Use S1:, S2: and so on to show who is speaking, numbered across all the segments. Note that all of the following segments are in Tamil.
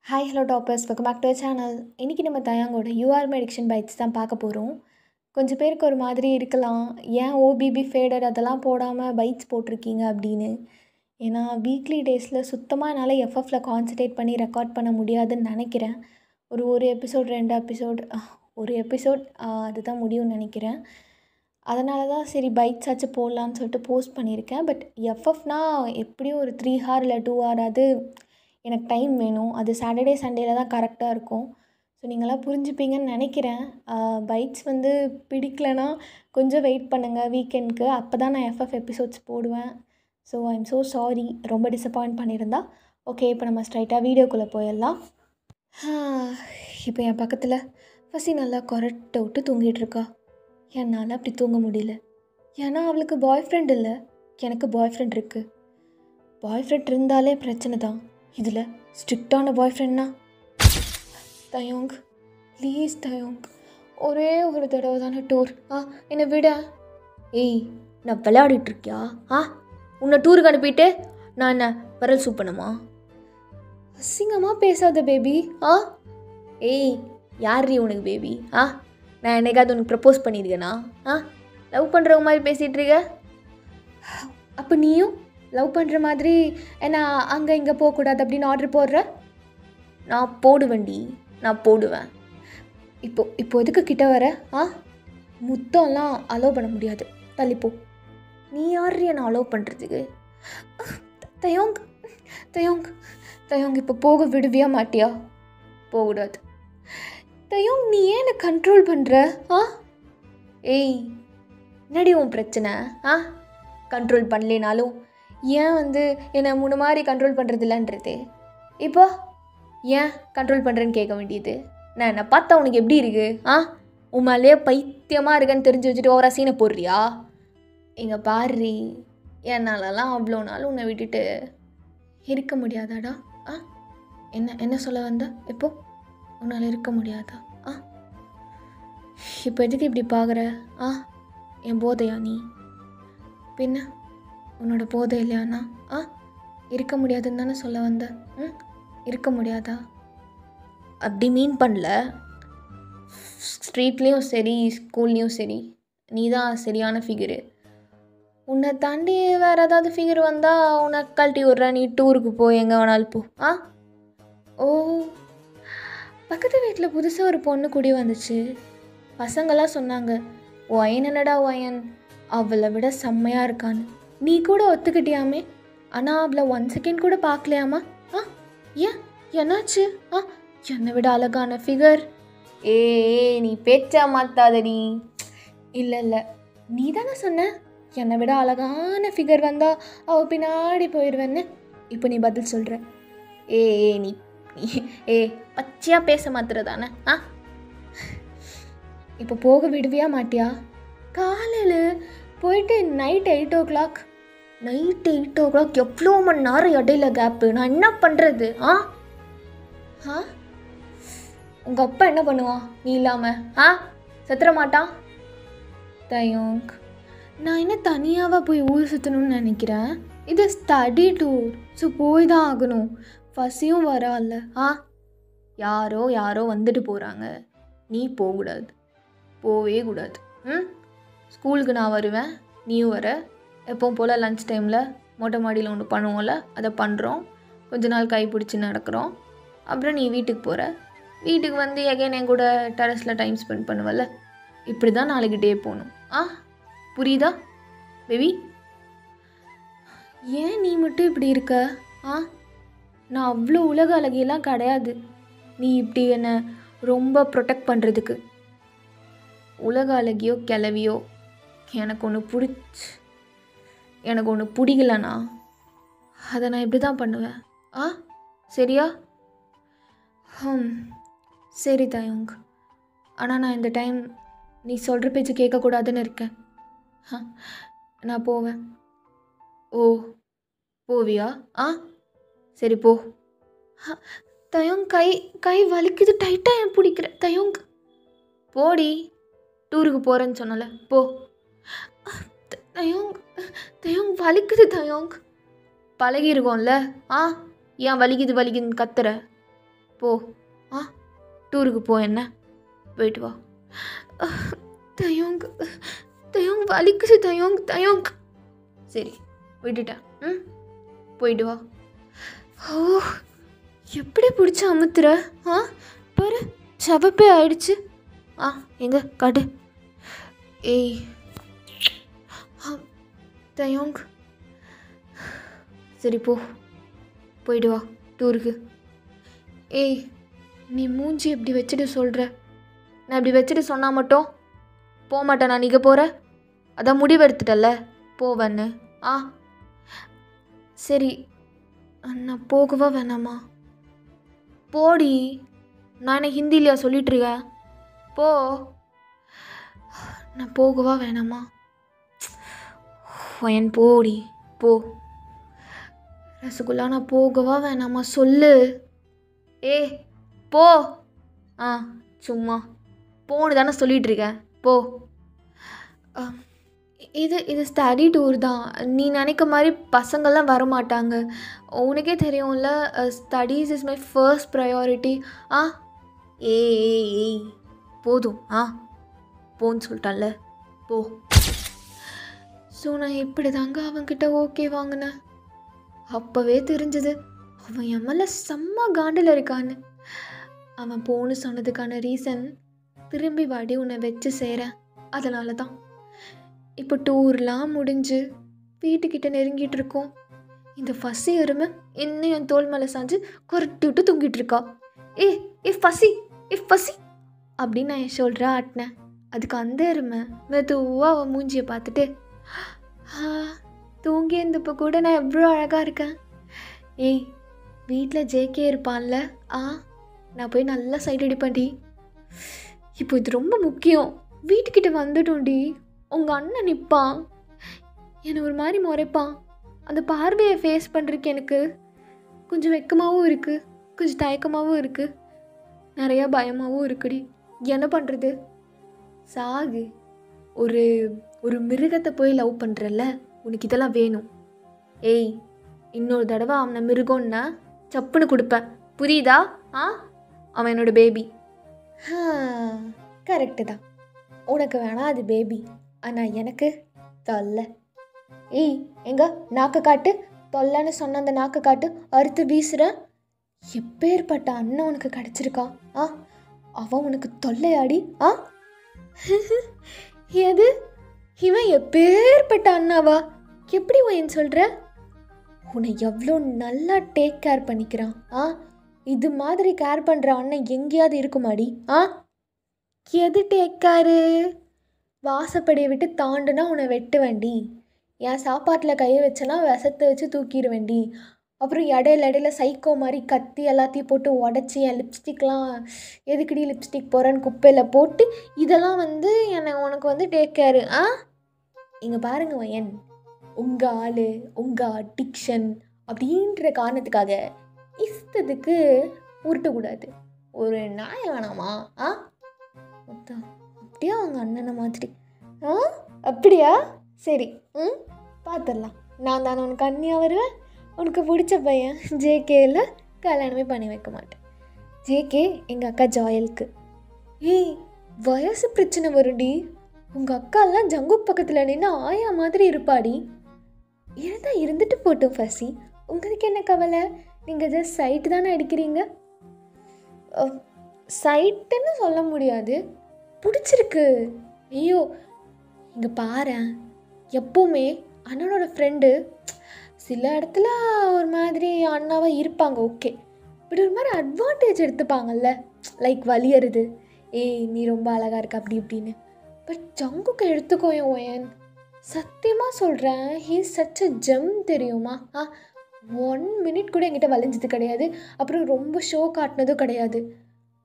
S1: Hi hello toppers welcome back to channel. இன்றைக்கி நம்ம தயாங்கோட யூஆர்எம் அடிக்ஷன் பைட்ஸ் தான் பார்க்க போகிறோம். கொஞ்சம் பேருக்கு ஒரு மாதிரி இருக்கலாம், ஏன் ஓபிபி ஃபேடட் அதெல்லாம் போடாமல் பைட்ஸ் போட்டிருக்கீங்க அப்படின்னு. ஏன்னா வீக்லி டேஸில் சுத்தமாக என்னால் எஃப்எஃப்பில் கான்சன்ட்ரேட் பண்ணி ரெக்கார்ட் பண்ண முடியாதுன்னு நினைக்கிறேன். ஒரு எபிசோட் 2 எபிசோட் ஒரு எபிசோட் அதுதான் முடியும்னு நினைக்கிறேன். அதனால தான் சரி பைட்ஸ் ஆச்சு போடலான்னு சொல்லிட்டு போஸ்ட் பண்ணியிருக்கேன். பட் எஃப்எஃப்னால் எப்படியும் ஒரு 3 ஹார் இல்லை 2 ஹாராவது எனக்கு டைம் வேணும். அது சாட்டர்டே சண்டேல தான் கரெக்டாக இருக்கும். ஸோ நீங்களாம் புரிஞ்சுப்பீங்கன்னு நினைக்கிறேன். பைட்ஸ் பிடிக்கலைன்னா கொஞ்சம் வெயிட் பண்ணுங்கள் வீக்கெண்டுக்கு. அப்போ தான் நான் எஃப்எஃப் எபிசோட்ஸ் போடுவேன். So I am so sorry, ரொம்ப டிசப்பாயிண்ட் பண்ணியிருந்தா. ஓகே, இப்போ நம்ம ஸ்ட்ரைட்டாக வீடியோக்குள்ளே போயிடலாம். இப்போ என் பக்கத்தில் ஃபஸ்ட்டு நல்லா கொரட்டை விட்டு தூங்கிட்டு இருக்கா. என்னால் அப்படி தூங்க முடியல. ஏன்னா அவளுக்கு பாய் ஃப்ரெண்ட் இல்லை, எனக்கு பாய் ஃப்ரெண்ட் இருக்குது. பாய் ஃப்ரெண்ட் இருந்தாலே பிரச்சனை தான், இதில் ஸ்ட்ரிக்டான பாய் ஃப்ரெண்ட்னா. தயோங் ப்ளீஸ் தயோங், ஒரே ஒரு தடவை தானே டூர், என்னை விட. ஏய், நான் விளையாடிட்டுருக்கியா? உன்னை டூருக்கு அனுப்பிட்டு நான் என்ன விரல் சூப்பணுமா? அசிங்கமாக பேசாத பேபி. ஏய், யார் உனக்கு பேபி? நான் என்னைக்காவது உனக்கு ப்ரப்போஸ் பண்ணியிருக்கேனா? லவ் பண்ணுறவங்க மாதிரி பேசிகிட்டு இருக்க. அப்போ நீயும் லவ் பண்ணுற மாதிரி ஏன்னா அங்கே இங்கே போகக்கூடாது அப்படின்னு ஆர்டர் போடுற. நான் போடுவேன்டி, நான் போடுவேன். இப்போ எதுக்கு கிட்ட வர? முத்தம்லாம் அலோவ் பண்ண முடியாது, தள்ளிப்போ. நீ யார் என்னை அலோவ் பண்ணுறதுக்கு? தயோங் தயோங் தயோங், இப்போ போக விடுவியா மாட்டியா? போகக்கூடாது. தயோங், நீ ஏன் என்னை கண்ட்ரோல் பண்ணுற? ஏய், என்னடி உன் பிரச்சனை? கண்ட்ரோல் பண்ணலேனாலும் ஏன் என்னை முன்ன மாதிரி கண்ட்ரோல் பண்ணுறது இல்லைன்றது. இப்போ ஏன் கண்ட்ரோல் பண்ணுறேன்னு கேட்க வேண்டியது. நான் என்னை பார்த்தா உனக்கு எப்படி இருக்குது? உன் மேலேயே பைத்தியமாக இருக்கேன்னு தெரிஞ்சு வச்சுட்டு ஓவரா சீனை போடுறியா? இங்கே பாரு, என்னாலலாம் அவ்வளோ நாள் உன்னை விட்டுட்டு இருக்க முடியாதாடா? என்ன சொல்ல வந்த? இப்போ உன்னால் இருக்க முடியாதா? இப்போ எதுக்கு இப்படி பார்க்குற? என் போதையா நீ? பின்ன உன்னோட போதை இல்லையாண்ணா? இருக்க முடியாதுன்னு தானே சொல்ல வந்த? இருக்க முடியாதா? அப்படி மீன் பண்ணல. ஸ்ட்ரீட்லேயும் சரி ஸ்கூல்லேயும் சரி நீ தான் சரியான ஃபிகரு. உன்னை தாண்டி வேறு ஏதாவது ஃபிகர் வந்தால் உன்னை கழட்டி விட்ற. நீ டூருக்கு போ, எங்கே வேணாலும் போ. ஓ, பக்கத்து வீட்டில் புதுசாக ஒரு பொண்ணு கூடி வந்துச்சு. பசங்களாம் சொன்னாங்க, ஒயன் என்னடா ஒயன், அவளை விட செம்மையாக இருக்கான்னு. நீ கூட ஒத்துக்கிட்டியாமே, ஆனால் அவளை 1 செகண்ட் கூட பார்க்கலையாமா? ஏன், என்னாச்சு? என்னை விட அழகான ஃபிகர். ஏ, நீ பேச்சா மாத்தாதடி. இல்லை, நீ தானே சொன்ன என்னை விட அழகான ஃபிகர் வந்தால் அவள் பின்னாடி போயிடுவேன்னு. இப்போ நீ பதில் சொல்கிற. நீ பச்சையாக பேச மாத்துறதானே? இப்போ போக விடுவியா மாட்டியா? காலையில் போயிட்டு நைட் 8 o'clock எவ்வளோ மணி நேரம் இடையில கேப்பு. நான் என்ன பண்ணுறது? உங்கள் அப்பா என்ன பண்ணுவான் நீ இல்லாமல்? செத்துற மாட்டான். தயோங், நான் என்ன தனியாகவா போய் ஊர் சுற்றணும்னு நினைக்கிறேன். இது ஸ்டடி டூர், ஸோ போய் தான் ஆகணும். பசியும் வரால. யாரோ வந்துட்டு போகிறாங்க, நீ போகக்கூடாது, போவே கூடாது. ஸ்கூலுக்கு நான் வருவேன், நீயும் வர. எப்பவும் போல் லன்ச் டைமில் மொட்டை மாடியில் ஒன்று பண்ணுவோம்ல, அதை பண்ணுறோம். கொஞ்ச நாள் கை பிடிச்சி நடக்கிறோம். அப்புறம் நீ வீட்டுக்கு போகிற. வீட்டுக்கு வந்து எகைன் என் கூட டெரஸில் டைம் ஸ்பெண்ட் பண்ணுவல்ல. இப்படி தான் நாளைக்கு டே போகணும். புரியுதா பேபி? ஏன் நீ மட்டும் இப்படி இருக்க? நான் அவ்வளோ உலக அழகியெல்லாம் கிடையாது நீ இப்படி என்னை ரொம்ப ப்ரொடெக்ட் பண்ணுறதுக்கு. உலக அழகியோ கிளவியோ எனக்கு ஒன்று பிடிக்கலண்ணா, அதை நான் இப்படி தான் பண்ணுவேன். சரியா? சரி தயோங், ஆனால் நான் இந்த டைம் நீ சொல்கிற பேச்சு கேட்கக்கூடாதுன்னு இருக்கேன். நான் போவேன். ஓ, போவியா? சரி போ. தயோங், கை வலிக்குது, டைட்டாக ஏன் பிடிக்கிற? தயோங் போடி, டூருக்கு போகிறேன்னு சொன்னல, போ. தயோங் வலிக்குது தயோங். பழகிருக்கோம்ல. ஏன் வலிக்குதுன்னு கத்துற? போ. ஆ டூருக்கு போ, என்ன போயிட்டு வா. தயோங் தயோங் வலிக்குது தயோங் தயோங். சரி விட்டுட்டேன். போயிட்டு வா. ஓ எப்படி பிடிச்சி அமுத்துற? பாரு சவப்பே ஆயிடுச்சு. எங்க காட்டு. ஏய் தயோங் சரி போ, போயிட்டு வா டூருக்கு. ஏய் நீ மூஞ்சி எப்படி வச்சுட்டு சொல்கிற? நான் இப்படி வச்சுட்டு சொன்னால் மட்டும் போக மாட்டேன். நான் நீங்கள் போகிற அதான் முடிவு எடுத்துட்டல போவேன்னு. சரி நான் போகவா வேணாமா? போடி, நான் என்ன ஹிந்திலையா சொல்லிட்டுருக்கேன்? போ. நான் போகவா வேணாமா? என் போடி போ. ரசகுல்லா நான் போகவா வேணாமா சொல்லு. போ. சும்மா போன்னு தானே சொல்லிகிட்ருக்கேன், போ. இது ஸ்டடி டூர் தான். நீ நினைக்க மாதிரி பசங்கள்லாம் வரமாட்டாங்க. உனக்கே தெரியும்ல, studies is my first priority. ஏய் போதும். போன்னு சொல்லிட்டான்ல, போ. ஸோ நான் எப்படி தாங்க அவன்கிட்ட ஓகே வாங்கினேன். அப்போவே தெரிஞ்சது அவன் என் மேலே செம்ம காண்டில் இருக்கான்னு. அவன் போன்னு சொன்னதுக்கான ரீசன் திரும்பி வாடி உன்னை வச்சு சேரேன், அதனால தான். இப்போ டூர்லாம் முடிஞ்சு வீட்டுக்கிட்ட நெருங்கிட்டு இருக்கோம். இந்த ஃபசி எருமை இன்னும் என் தோல் மேலே சாஞ்சு கொரட்டி விட்டு தூங்கிட்டு இருக்கா. ஏ ஃபசி அப்படின்னு நான் என் ஷோல்டரை ஆட்டினேன். அதுக்கு அந்த எருமை மெதுவாக அவன் மூஞ்சியை பார்த்துட்டு, தூங்கி இருந்தப்போ கூட நான் எவ்வளோ அழகாக இருக்கேன். வீட்டில் ஜேகே இருப்பான்ல, நான் போய் நல்லா சைட் அடிப்பேன்டி. இப்போ இது ரொம்ப முக்கியம். வீட்டுக்கிட்ட வந்துட்டோண்டி, உங்கள் அண்ணன் நிற்பான், என்னை ஒரு மாதிரி முறைப்பான். அந்த பார்வையை ஃபேஸ் பண்ணுறதுக்கு எனக்கு கொஞ்சம் வெக்கமாகவும் இருக்குது, கொஞ்சம் தயக்கமாகவும் இருக்குது, நிறையா பயமாகவும் இருக்குடி. என்ன பண்ணுறது? சாகு. ஒரு மிருகத்தை போய் லவ் பண்ணுறல்ல, உனக்கு இதெல்லாம் வேணும். இன்னொரு தடவை அவனை மிருகம்னா சப்புன்னு கொடுப்பேன், புரியுதா? அவன் என்னோட பேபி. கரெக்டு தான், உனக்கு வேணா அது பேபி, ஆனால் எனக்கு தொல்லை. எங்க நாக்கு காட்டு, தொல்லைன்னு சொன்ன அந்த நாக்கு காட்டு, அறுத்து வீசுகிறேன். எப்பேற்பட்ட அண்ணன் உனக்கு கிடச்சிருக்கா? அவன் உனக்கு தொல்லையாடி? எது? இவன் எப்பேற்பட்ட அண்ணாவா? எப்படி ஒயன் சொல்கிற? உன்னை எவ்வளோ நல்லா டேக் கேர் பண்ணிக்கிறான். இது மாதிரி கேர் பண்ணுற அண்ணன் எங்கேயாவது இருக்குமாடி? எது டேக் கேரு? வாசப்படியை விட்டு தாண்டுனா உன்னை வெட்டு வேண்டி, என் சாப்பாட்டில் கையை வச்சனா விஷத்தை வச்சு தூக்கிடுவேண்டி, அப்புறம் இடையில சைக்கோ மாதிரி கத்தி எல்லாத்தையும் போட்டு உடச்சி என் லிப்ஸ்டிக்லாம் எதுக்குடி லிப்ஸ்டிக் போகிறேன்னு குப்பையில் போட்டு, இதெல்லாம் என்னை உனக்கு டேக் கேரு. இங்கே பாருங்க வயன், உங்கள் ஆள், உங்கள் அடிக்ஷன் அப்படின்ற காரணத்துக்காக இஷ்டத்துக்கு உருட்டக்கூடாது. ஒரு நாய் வேணாமா? அப்படியா அவங்க அண்ணனை மாதிரி? அப்படியா? சரி, பார்த்துடலாம். நான் தானே உனக்கு அண்ணியாக வருவேன். உனக்கு பிடிச்ச பையன் ஜேகேயில் கல்யாணமே பண்ணி வைக்க மாட்டேன். ஜேகே எங்கள் அக்கா ஜாயலுக்கு. வயசு பிரச்சனை வரும்டி. உங்கள் அக்காலாம் ஜங்குக் பக்கத்தில் நின்று ஆயா மாதிரி இருப்பாடி. இருந்தால் இருந்துட்டு போட்டோம் ஃபசி, உங்களுக்கு என்ன கவலை? நீங்கள் ஜஸ்ட் சைட்டு தானே அடிக்கிறீங்க. சைட்டுன்னு சொல்ல முடியாது, பிடிச்சிருக்கு. ஐயோ இங்கே பாரேன், எப்போவுமே அண்ணனோட ஃப்ரெண்டு சில இடத்துல ஒரு மாதிரி அண்ணாவாக இருப்பாங்க, ஓகே. இப்படி ஒரு மாதிரி அட்வான்டேஜ் எடுத்துப்பாங்கல்ல, லைக் வலியறது, நீ ரொம்ப அழகாக இருக்க அப்படி இப்படின்னு. பட் ஜங்குக்கு எடுத்துக்கோயேன் ஓயன், சத்தியமாக சொல்கிறேன், ஹீ சச் அ ஜெம், தெரியுமா? 1 மினிட் கூட என்கிட்ட வளைஞ்சது கிடையாது, அப்புறம் ரொம்ப ஷோ காட்டினதும் கிடையாது.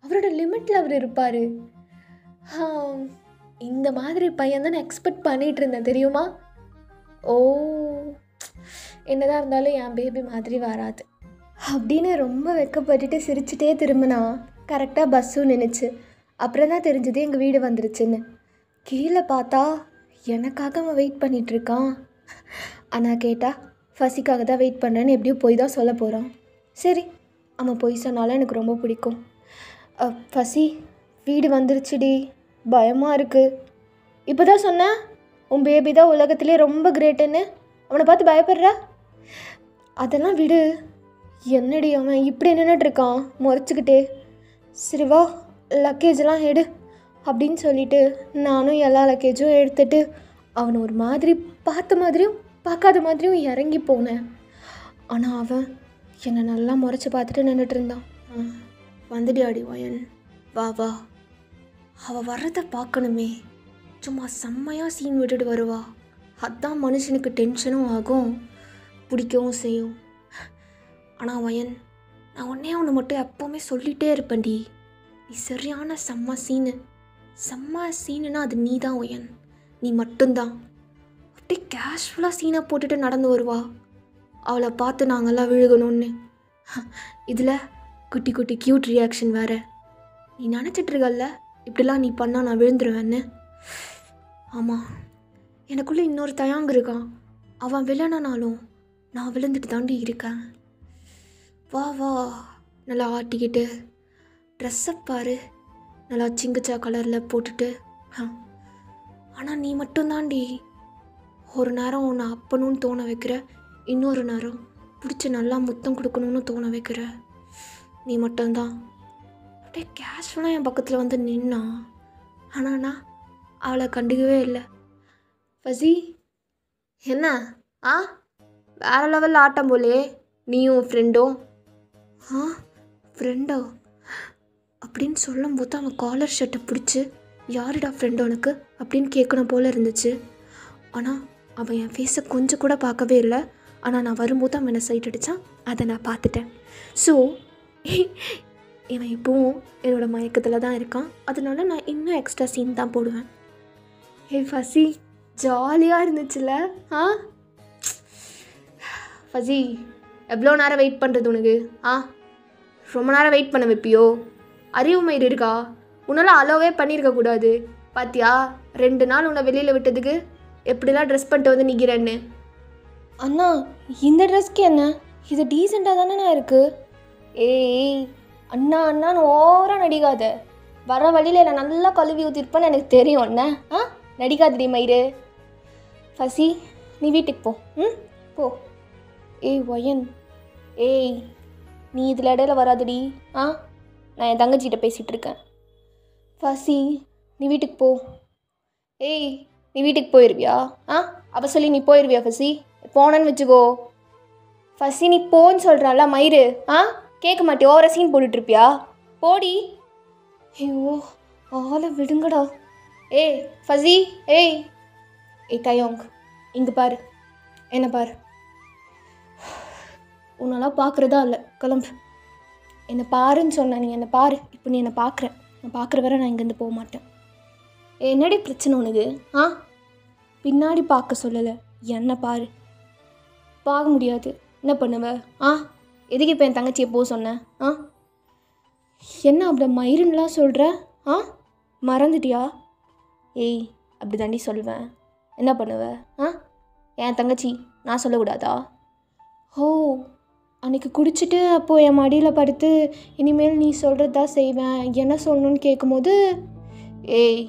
S1: அவரோட லிமிட்டில் அவர் இருப்பார். இந்த மாதிரி பையன் தான் நான் எக்ஸ்பெக்ட் பண்ணிகிட்டு இருந்தேன், தெரியுமா? என்னதான் இருந்தாலும் என் பேபி மாதிரி வராது அப்படின்னு ரொம்ப வெக்கப்பட்டுட்டு சிரிச்சுட்டே திரும்பினா கரெக்டாக பஸ்ஸும் நின்றுச்சு. அப்புறம் தான் தெரிஞ்சது எங்கள் வீடு வந்துருச்சுன்னு. கீழே பார்த்தா எனக்காக அவன் வெயிட் பண்ணிகிட்ருக்கான். ஆனால் கேட்டால் ஃபசிக்காக தான் வெயிட் பண்ணுறேன்னு எப்படியோ போய் தான் சொல்ல போகிறான். சரி அவன் பொய் சொன்னாலும் எனக்கு ரொம்ப பிடிக்கும். ஃபசி, வீடு வந்துருச்சுடி, பயமாக இருக்குது. இப்போ தான் சொன்னேன் உன் பேபி தான் உலகத்திலே ரொம்ப கிரேட்டுன்னு. அவனை பார்த்து பயப்படுற? அதெல்லாம் விடு. என்னடி அவன் இப்படி நின்றுட்டுருக்கான் முறைச்சிக்கிட்டே. சரி வா, லக்கேஜெல்லாம் எடு அப்படின்னு சொல்லிட்டு நானும் எல்லா லக்கேஜும் எடுத்துகிட்டு அவனை ஒரு மாதிரி பார்த்த மாதிரியும் பார்க்காத மாதிரியும் இறங்கி போனேன். ஆனால் அவன் என்னை நல்லா முறைச்சி பார்த்துட்டு நின்றுட்டு இருந்தான். வந்துடியாடி வயன், வா வா, அவள் வர்றதை பார்க்கணுமே. சும்மா செம்மையாக சீன் விட்டுட்டு வருவா. அதுதான் மனுஷனுக்கு டென்ஷனும் ஆகும், பிடிக்கவும் செய்யும். ஆனால் வயன், நான் ஒன்று மட்டும் எப்போவுமே சொல்லிகிட்டே இருப்பேன்டி, நீ சரியான செம்ம சீனுன்னா அது நீ தான் வயன், நீ மட்டும்தான். அப்படியே கேஷுவலாக சீனை போட்டுட்டு நடந்து வருவா. அவளை பார்த்து நாங்கள்லாம் விழுகணும்னு. இதில் குட்டி குட்டி க்யூட் ரியாக்ஷன் வேறு. நீ நினச்சிட்ருக்கல்ல இப்படிலாம் நீ பண்ணால் நான் விழுந்துருவேன்னு. ஆமாம், எனக்குள்ளே இன்னொரு தயாங்க இருக்கான். அவன் விழனானாலும் நான் விழுந்துட்டு தாண்டி இருக்கேன். வா வா, நல்லா ஆட்டிக்கிட்டு ட்ரெஸ்ஸை பாரு, நல்லா சிங்கச்சா கலரில் போட்டுட்டு. ஆனால் நீ மட்டும்தாண்டி ஒரு நேரம் உன்னை அப்பணும்னு தோண வைக்கிற, இன்னொரு நேரம் பிடிச்சி நல்லா முத்தம் கொடுக்கணும்னு தோண வைக்கிற. நீ மட்டும்தான். அப்படியே கேஷுவலாக என் பக்கத்தில் வந்து நின்னா. ஆனால் நான் அவளை கண்டுக்கவே இல்லை. ஃபசி, என்ன வேறு லெவலில் ஆட்டம் போலே நீயும் ஃப்ரெண்டும். ஃப்ரெண்டோ அப்படின்னு சொல்லும்போது அவன் காலர் ஷர்ட்டை பிடிச்சி யாருடா ஃப்ரெண்டு உனக்கு அப்படின்னு கேட்கணும் போல் இருந்துச்சு. ஆனால் அவன் என் ஃபேஸை கொஞ்சம் கூட பார்க்கவே இல்லை. ஆனால் நான் வரும்போது அவன் என்னை சைட் அடித்தான், அதை நான் பார்த்துட்டேன். ஸோ இவன் இப்போவும் என்னோடய மயக்கத்தில் தான் இருக்கான். அதனால நான் இன்னும் எக்ஸ்ட்ரா சீன் தான் போடுவேன். ஃபசி, ஜாலியாக இருந்துச்சுல்ல? ஃபசி, எவ்வளோ நேரம் வெயிட் பண்ணுறது உனக்கு? ரொம்ப நேரம் வெயிட் பண்ண வைப்பியோ? அறிவு மயிர் இருக்கா? உன்னால் அலோவே பண்ணியிருக்கக்கூடாது. பாத்தியா 2 நாள் உன்னை வெளியில் விட்டதுக்கு எப்படிலாம் ட்ரெஸ் பண்ணிட்டு வந்து நிற்கிறேன்னு. அண்ணா, இந்த ட்ரெஸ்க்கு என்ன? இது டீசெண்டாக தானே நான் இருக்குது. ஏய் அண்ணா, அண்ணான்னு ஓவராக நடிக்காத. வர வழியில் என்னை நல்லா கழுவி ஊற்றிருப்பேன்னு எனக்கு தெரியும். என்ன நடிக்காதடி மயிறு. ஃபசி, நீ வீட்டுக்கு போ. போ. ஏய் வயன், ஏய் நீ இதில் இடையில வராதடி. நான் என் தங்கச்சிகிட்ட பேசிகிட்டு இருக்கேன். ஃபசி, நீ வீட்டுக்கு போ. ஏய், நீ வீட்டுக்கு போயிடுவியா? அவ சொல்லி நீ போயிடுவியா ஃபசி? போனேன்னு வச்சுக்கோ. ஃபசி, நீ போன்னு சொல்கிறால மயிறு. கேட்க மாட்டியா? ஓவர சீன் போட்டுட்ருப்பியா? போடி. ஐயோ, ஆளை விடுங்கடா. ஏய் ஃபசி, ஏய் தயோங், இங்கே பாரு, என்ன பாரு. உன்னெல்லாம் பார்க்குறதா இல்லை, கிளம்பு. என்னை பாருன்னு சொன்ன, நீ என்னை பாரு. இப்போ நீ என்னை பார்க்குற, நான் பார்க்குற வரை நான் இங்கேருந்து போக மாட்டேன். என்னடி பிரச்சனை உனக்கு? பின்னாடி பார்க்க சொல்லலை, என்னை பாரு. பார்க்க முடியாது, என்ன பண்ணுவ? எதுக்கு இப்போ என் தங்கச்சியை போக சொன்னேன்? என்ன அப்படி மயிருன்னுலாம் சொல்கிற? மறந்துட்டியா? ஏய், அப்படி தாண்டி சொல்லுவேன். என்ன பண்ணுவ? என் தங்கச்சி நான் சொல்லக்கூடாதா? ஓ, அன்றைக்கி குடிச்சிட்டு அப்போது என் மடியில் படுத்து இனிமேல் நீ சொல்கிறது தான் செய்வேன், என்ன சொல்லணும்னு கேட்கும்போது, ஏய்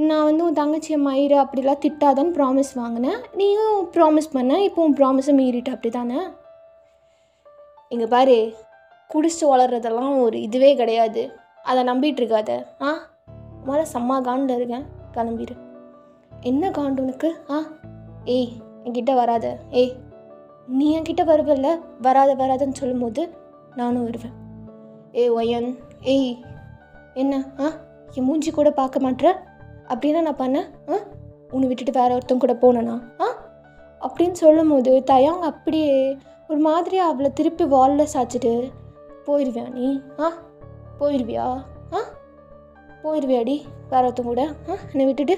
S1: நான் வந்து உன் தங்கச்சியை மயிறு அப்படிலாம் திட்டாதான்னு ப்ராமிஸ் வாங்கினேன். நீயும் ப்ராமிஸ் பண்ண, இப்போ உன் ப்ராமிஸை மீறிட்ட, அப்படி தானே? இங்கே பாரு, குடிச்சிட்டு வளர்கிறதெல்லாம் ஒரு இதுவே கிடையாது, அதை நம்பிட்டு இருக்காத. முதல்ல செம்ம காண்டில் இருக்கேன், கிளம்பிடு. என்ன காண்டு உனக்கு? ஏய் என்கிட்ட வராத. ஏய் நீ என்கிட்ட வருவல்ல, வராதன்னு சொல்லும்போது நானும் வருவேன். ஒயன், ஏய் என்ன என் மூஞ்சி கூட பார்க்க மாட்டேற? அப்படின்னா நான் பண்ணேன் உன்னை விட்டுட்டு வேற ஒருத்தன் கூட போனேனா அப்படின்னு சொல்லும் போது தயாங்க அப்படியே ஒரு மாதிரியாக அவளை திருப்பி வாலில் சாய்ச்சிட்டு போயிடுவியா நீ? போயிடுவியா? போயிடுவியாடி வேற ஒருத்தன் கூட என்னை விட்டுட்டு?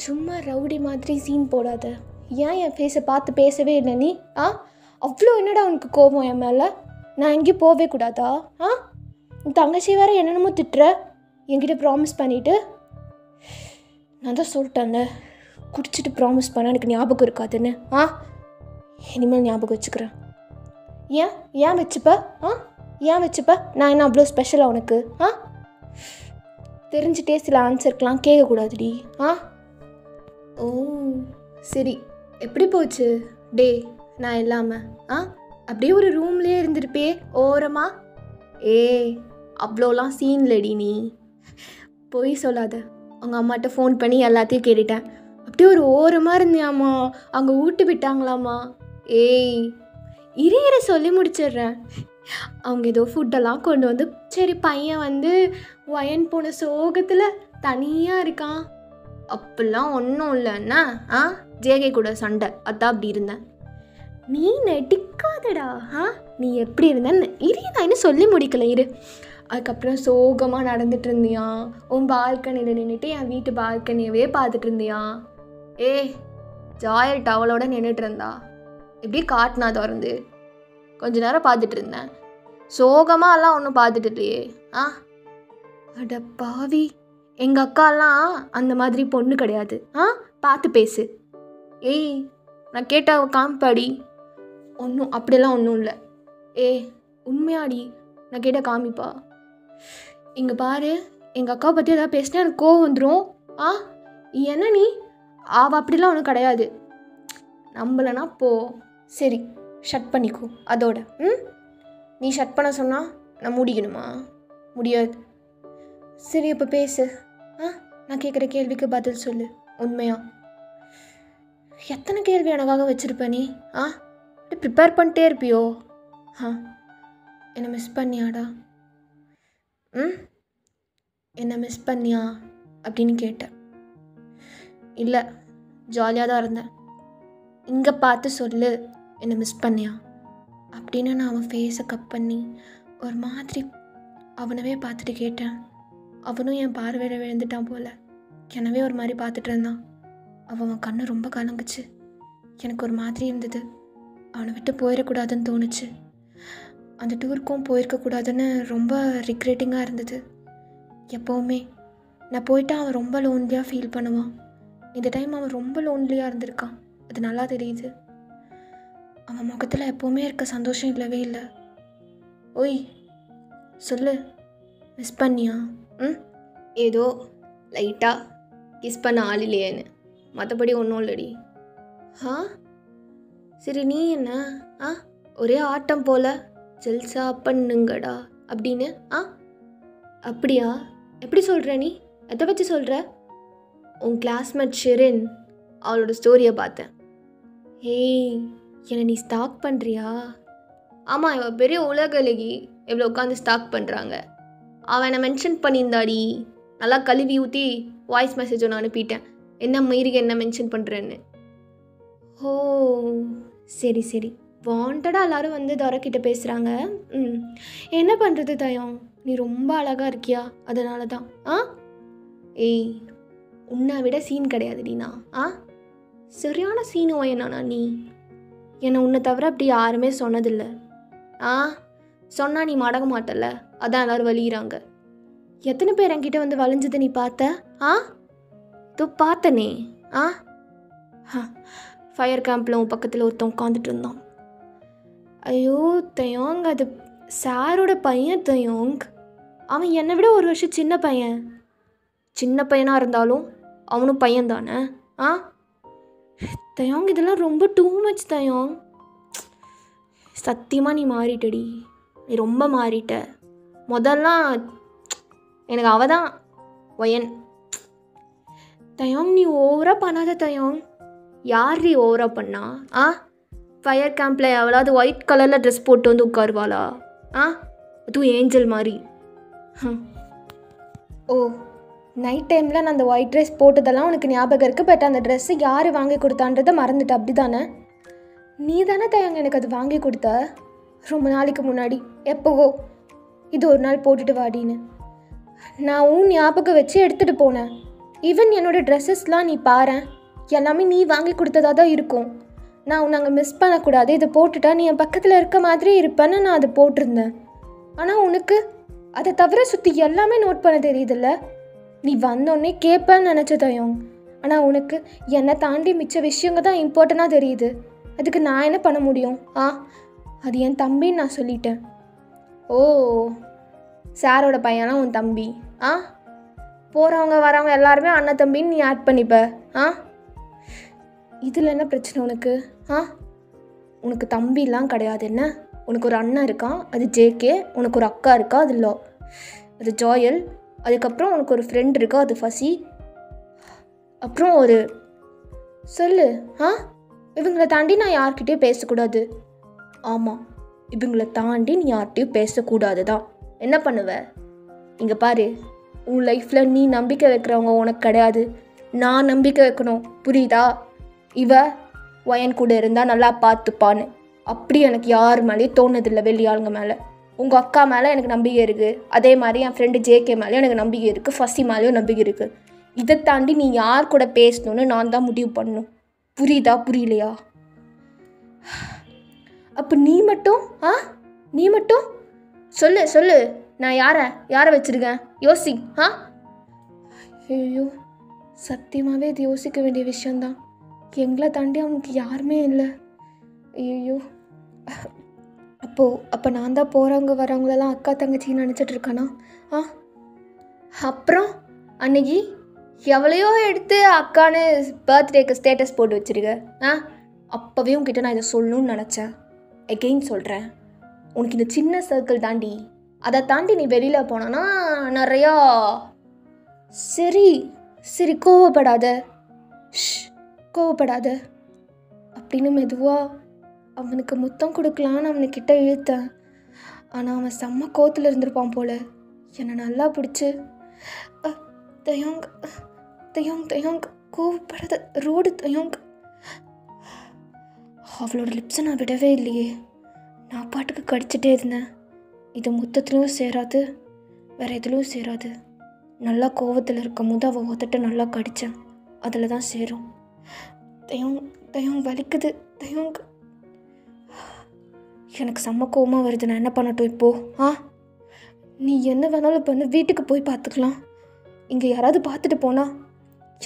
S1: சும்மா ரவுடி மாதிரி சீன் போடாத. ஏன் என் ஃபேஸை பார்த்து பேசவே இல்லை நீ? அவ்வளோ என்னடா உனக்கு கோபம் என் மேலே? நான் எங்கேயும் போகவே கூடாதா? உன் தங்கச்சி வேறு என்னென்னமோ திட்டுற என்கிட்ட ப்ராமிஸ் பண்ணிவிட்டு. நான் தான் சொல்லிட்டேன்ல, குடிச்சிட்டு ப்ராமிஸ் பண்ண எனக்கு ஞாபகம் இருக்காதுன்னு. இனிமேல் ஞாபகம் வச்சுக்கிறேன். ஏன் வச்சுப்ப? ஏன் வச்சுப்ப? நான் என்ன அவ்வளோ ஸ்பெஷலாக உனக்கு? தெரிஞ்சுட்டே சில ஆன்சருக்கெலாம் கேட்கக்கூடாதுடி. ஓ சரி, எப்படி போச்சு டே நான் இல்லாமல்? அப்படியே ஒரு ரூம்லேயே இருந்திருப்பே ஓரமா. அவ்வளோலாம் சீன் இல்லடி நீ. போய் சொல்லாத. அவங்க அம்மாட்ட ஃபோன் பண்ணி எல்லாத்தையும் கேட்டுட்டேன். அப்படியே ஒரு ஓரமாக இருந்தியாம்மா, அவங்க ஊட்டு விட்டாங்களாம்மா. இரு சொல்லி முடிச்சிடுறேன். அவங்க ஏதோ ஃபுட்டெல்லாம் கொண்டு வந்து, சரி பையன் வந்து ஒயன் போன சோகத்தில் தனியாக இருக்கான். அப்படிலாம் ஒன்றும் இல்லைன்னா ஜேகே கூட சண்டை, அதான் அப்படி இருந்தேன். நீ நடிக்காதடா. நீ எப்படி இருந்தேன்னு இரு, நான் இன்னும் சொல்லி முடிக்கல இரு. அதுக்கப்புறம் சோகமாக நடந்துட்டு இருந்தியான். உன் பால்கனியில் நின்றுட்டு என் வீட்டு பால்கனியவே பார்த்துட்டு இருந்தியான். ஜாயல் டவலோட நின்றுட்டு இருந்தா. எப்படி காட்டினா திறந்து கொஞ்ச நேரம் பார்த்துட்டு இருந்தேன். சோகமாக எல்லாம் ஒன்றும் பார்த்துட்டு இல்லையே. அட பாவி, எங்கள் அக்காலாம் அந்த மாதிரி பொண்ணு கிடையாது. பார்த்து பேசு. நான் கேட்ட காமிப்பாடி. ஒன்றும் அப்படியெல்லாம் ஒன்றும் இல்லை. உண்மையாடி, நான் கேட்ட காமிப்பா. இங்கே பாரு, எங்கள் அக்காவை பற்றி எதாவது பேசினா எனக்கு கோவம் வந்துடும். என்ன நீ? அவள் அப்படிலாம் ஒன்றும் கிடையாது. நம்பலைன்னா போ. சரி ஷட் பண்ணிக்கோ அதோட. நீ ஷட் பண்ண சொன்னால் நான் முடிக்கணுமா? முடியாது. சரி அப்போ பேசு. நான் கேட்குற கேள்விக்கு பதில் சொல்லு. உண்மையா எத்தனை கேள்வி எனக்காக வச்சுருப்ப நீ? ப்ரிப்பேர் பண்ணிட்டே இருப்பியோ? என்னை மிஸ் பண்ணியாடா? என்னை மிஸ் பண்ணியா அப்படின்னு கேட்டேன். இல்லை, ஜாலியாக தான் இருந்தேன். இங்கே பார்த்து சொல்லு, என்னை மிஸ் பண்ணியா அப்படின்னு. நான் அவன் ஃபேஸை கப் பண்ணி ஒரு மாதிரி அவனவே பார்த்துட்டு கேட்டேன். அவனும் என் பார்வையில் விழுந்துட்டான் போல். எனவே ஒரு மாதிரி பார்த்துட்டு இருந்தான். அவன் கண்ணு ரொம்ப கலங்குச்சு. எனக்கு ஒரு மாதிரி இருந்தது. அவனை விட்டு போயிடக்கூடாதுன்னு தோணுச்சு. அந்த டூருக்கும் போயிருக்கக்கூடாதுன்னு ரொம்ப ரிக்ரெட்டிங்காக இருந்தது. எப்போவுமே நான் போயிட்டா அவன் ரொம்ப லோன்லியாக ஃபீல் பண்ணுவான். இந்த டைம் அவன் ரொம்ப லோன்லியாக இருந்திருக்கான். அது நல்லா தெரியுது. அவன் முகத்தில் எப்போவுமே இருக்க சந்தோஷம் இல்லவே இல்லை. ஓய் சொல்லு, மிஸ் பண்ணியா? ஏதோ லைட்டாக கிஸ் பண்ண ஆள் இல்லையேன்னு, மற்றபடி ஒன்றும் இல்லடி. சரி நீ என்ன ஒரே ஆட்டம் போல் ஜெல்சா பண்ணுங்கடா அப்படின்னு. அப்படியா? எப்படி சொல்கிற நீ? எதை வச்சு சொல்கிற? உன் கிளாஸ்மேட் ஷெரின், அவளோட ஸ்டோரியை பார்த்தேன். என்னை நீ ஸ்டாக் பண்ணுறியா? ஆமாம், இவள் பெரிய உலகலகி, எவ்வளோ உட்காந்து ஸ்டாக் பண்ணுறாங்க. அவன் என்னை மென்ஷன் பண்ணியிருந்தாடி. நல்லா கழுவி ஊற்றி வாய்ஸ் மெசேஜ் ஒன்று அனுப்பிட்டேன், என்ன மீறிக என்ன மென்ஷன் பண்ணுறேன்னு. சரி சரி, வாண்டடாக எல்லோரும் வந்து துறக்கிட்ட பேசுகிறாங்க. என்ன பண்ணுறது தயம், நீ ரொம்ப அழகாக இருக்கியா, அதனால தான். உன்னை விட சீன் கிடையாதுடினா. சரியான சீனு ஓயனானா நீ? என்னை உன்னை தவிர அப்படி யாருமே சொன்னதில்லை. சொன்னால் நீ மடங்க மாட்டல, அதான் எல்லோரும் வலிகிறாங்க. எத்தனை பேர் என்கிட்ட வந்து வலிஞ்சதை நீ பார்த்த? இதோ பார்த்தனே. ஃபயர் கேம்பில் உன் பக்கத்தில் ஒருத்தன் உட்காந்துட்டு இருந்தான். ஐயோ தயோங், அது சாரோட பையன் தயோங். அவன் என்னை விட ஒரு வருஷம் சின்ன பையன். சின்ன பையனாக இருந்தாலும் அவனும் பையன் தானே. தயோங், இதெல்லாம் ரொம்ப டூ மச் தயோங். சத்தியமாக நீ மாறிட்டடி, நீ ரொம்ப மாறிட்ட. முதல்லாம் எனக்கு அவ தான் ஒயன். தயோங், நீ ஓவராக பண்ணாத தயோங். யார் நீ ஓவராக பண்ணா? ஃபயர் கேம்பில் எவ்வளோது ஒயிட் கலரில் ட்ரெஸ் போட்டு வந்து உட்காருவாளா? அதுவும் ஏஞ்சல் மாதிரி. ஓ, நைட் டைமில் நான் அந்த ஒயிட் ட்ரெஸ் போட்டதெல்லாம் உனக்கு ஞாபகம் இருக்குது. பட் அந்த ட்ரெஸ்ஸு யார் வாங்கி கொடுத்தான்றதை மறந்துட்ட, அப்படி தானே? நீ தானே தயங்க எனக்கு அது வாங்கி கொடுத்த ரொம்ப நாளைக்கு முன்னாடி. எப்போவோ இது ஒரு நாள் போட்டுட்டு வாடின்னு நான் ஞாபகம் வச்சு எடுத்துகிட்டு போனேன். ஈவன் என்னோடய ட்ரெஸ்ஸஸ்லாம் நீ பாரேன், எல்லாமே நீ வாங்கி கொடுத்ததாக தான் இருக்கும். நான் உன்னை அங்கே மிஸ் பண்ணக்கூடாது, இதை போட்டுட்டா நீ என் பக்கத்தில் இருக்க மாதிரி இருப்பேன்னு நான் அதை போட்டிருந்தேன். ஆனால் உனக்கு அதை தவிர சுற்றி எல்லாமே நோட் பண்ண தெரியுதில்ல. நீ வந்தோடனே கேட்பேன்னு நினச்சதையும், ஆனால் உனக்கு என்னை தாண்டி மிச்ச விஷயங்க தான் இம்பார்ட்டண்ட்டாக தெரியுது. அதுக்கு நான் என்ன பண்ண முடியும்? அது என் தம்பின்னு நான் சொல்லிட்டேன். ஓ ஓ, சாரோட பையனா உன் தம்பி? ஆ, போகிறவங்க வரவங்க எல்லாருமே அண்ணன் தம்பின்னு நீ ஆட் பண்ணிப்ப. ஆ, இதில் என்ன பிரச்சனை உனக்கு? ஆ, உனக்கு தம்பிலாம் கிடையாது என்ன? உனக்கு ஒரு அண்ணன் இருக்கான், அது ஜேகே. உனக்கு ஒரு அக்கா இருக்கா, அது ஜோயல். அதுக்கப்புறம் உனக்கு ஒரு ஃப்ரெண்ட் இருக்கா, அது ஃபசி. அப்புறம் ஒரு சொல்லு. ஆ, இவங்களை தாண்டி நான் யார்கிட்டையும் பேசக்கூடாது. ஆமாம், இவங்களை தாண்டி நீ யார்கிட்டையும் பேசக்கூடாது தான். என்ன பண்ணுவ? இங்கே பாரு, உன் லைஃப்பில் நீ நம்பிக்கை வைக்கிறவங்க உனக்கு கிடையாது, நான் நம்பிக்கை வைக்கணும், புரியுதா? இவ ஒயன் கூட இருந்தால் நல்லா பார்த்துப்பான்னு அப்படி எனக்கு யார் மேலேயும் தோணுதில்லை. வெளியாளுங்க மேலே, உங்கள் அக்கா மேலே எனக்கு நம்பிக்கை இருக்குது. அதே மாதிரி என் ஃப்ரெண்டு ஜேகே மேலேயும் எனக்கு நம்பிக்கை இருக்குது. ஃபஸ்ஸி மேலேயும் நம்பிக்கை இருக்குது. இதை தாண்டி நீ யார் கூட பேசணுன்னு நான் தான் முடிவு பண்ணணும். புரியுதா? புரியலையா? அப்போ நீ மட்டும் சொல்லு. நான் யாரை வச்சுருக்கேன்? யோசி. ஆ, ஐயோ, சத்தியமாகவே இது யோசிக்க வேண்டிய விஷயந்தான். எங்களை தாண்டி அவனுக்கு யாருமே இல்லை. ஐயோ, அப்போ நான் தான் போகிறவங்க வரவங்களெல்லாம் அக்கா தங்கச்சின்னு நினச்சிட்டு இருக்கானா? ஆ, அப்புறம் அன்னைக்கு எவ்வளையோ எடுத்து அக்கான்னு பர்த்டேக்கு ஸ்டேட்டஸ் போட்டு வச்சுருக்க. ஆ, அப்போவே உங்ககிட்ட நான் இதை சொல்லணும்னு நினச்சேன். எகெயின் சொல்கிறேன், உனக்கு இந்த சின்ன சர்க்கிள் தாண்டி, அதை தாண்டி நீ வெளியில் போனான்னா நிறையா. சரி கோவப்படாத அப்படின்னு மெதுவாக அவனுக்கு முத்தம் கொடுக்கலான்னு அவனுக்கிட்ட இழுத்தேன். ஆனால் அவன் செம்ம கோவத்தில் இருந்திருப்பான் போல. என்னை நல்லா பிடிச்சி தயோங் கோவப்படாத ரோடு தயோங். அவளோட லிப்ஸை நான் விடவே இல்லையே. நான் பாட்டுக்கு கடிச்சிட்டே இருந்தேன். இது முத்தத்துலேயும் சேராது, வேறு எதுலேயும் சேராது. நல்லா கோவத்தில் இருக்கும் போது அவள் ஒத்தட்ட நல்லா கடித்தேன், அதில் தான் சேரும். தயோங் வலிக்குது தயோங். எனக்கு செம்ம கோவமாக வருது. நான் என்ன பண்ணட்டும் இப்போது? ஆ, நீ என்ன வேணாலும் பண்ணு, வீட்டுக்கு போய் பார்த்துக்கலாம். இங்கே யாராவது பார்த்துட்டு போனா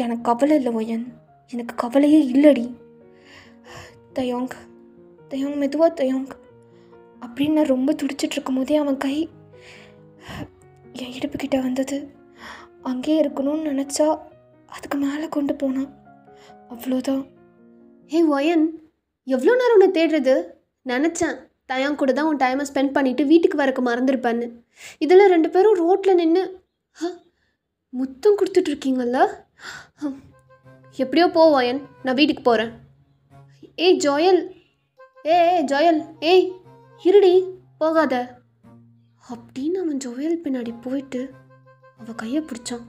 S1: எனக்கு கவலை இல்லை ஒயன், எனக்கு கவலையே இல்லடி. தயோங் மெதுவா தயோங் அப்படின்னு நான் ரொம்ப துடிச்சிட்டு இருக்கும் போதே அவன் கை என் இடுப்புக்கிட்ட வந்தது. அங்கேயே இருக்கணும்னு நினச்சா அதுக்கு மேலே கொண்டு போனான். அவ்வளோதான்.
S2: ஹே ஒயன், எவ்வளோ நேரம் உன்னை தேடுறது? நினச்சேன் தயாங் கூட தான் உன் டைமை ஸ்பெண்ட் பண்ணிவிட்டு வீட்டுக்கு வரக்கு மறந்துருப்பேன்னு. இதில் 2 பேரும் ரோட்டில் நின்று முத்தம் கொடுத்துட்ருக்கீங்கல்ல. எப்படியோ போ ஒயன், நான் வீட்டுக்கு போகிறேன். ஏய் ஜோயல், ஜோயல், இருடி, போகாத அப்படின்னு அவன் ஜோயல் பின்னாடி போயிட்டு அவள் கையை பிடிச்சான்.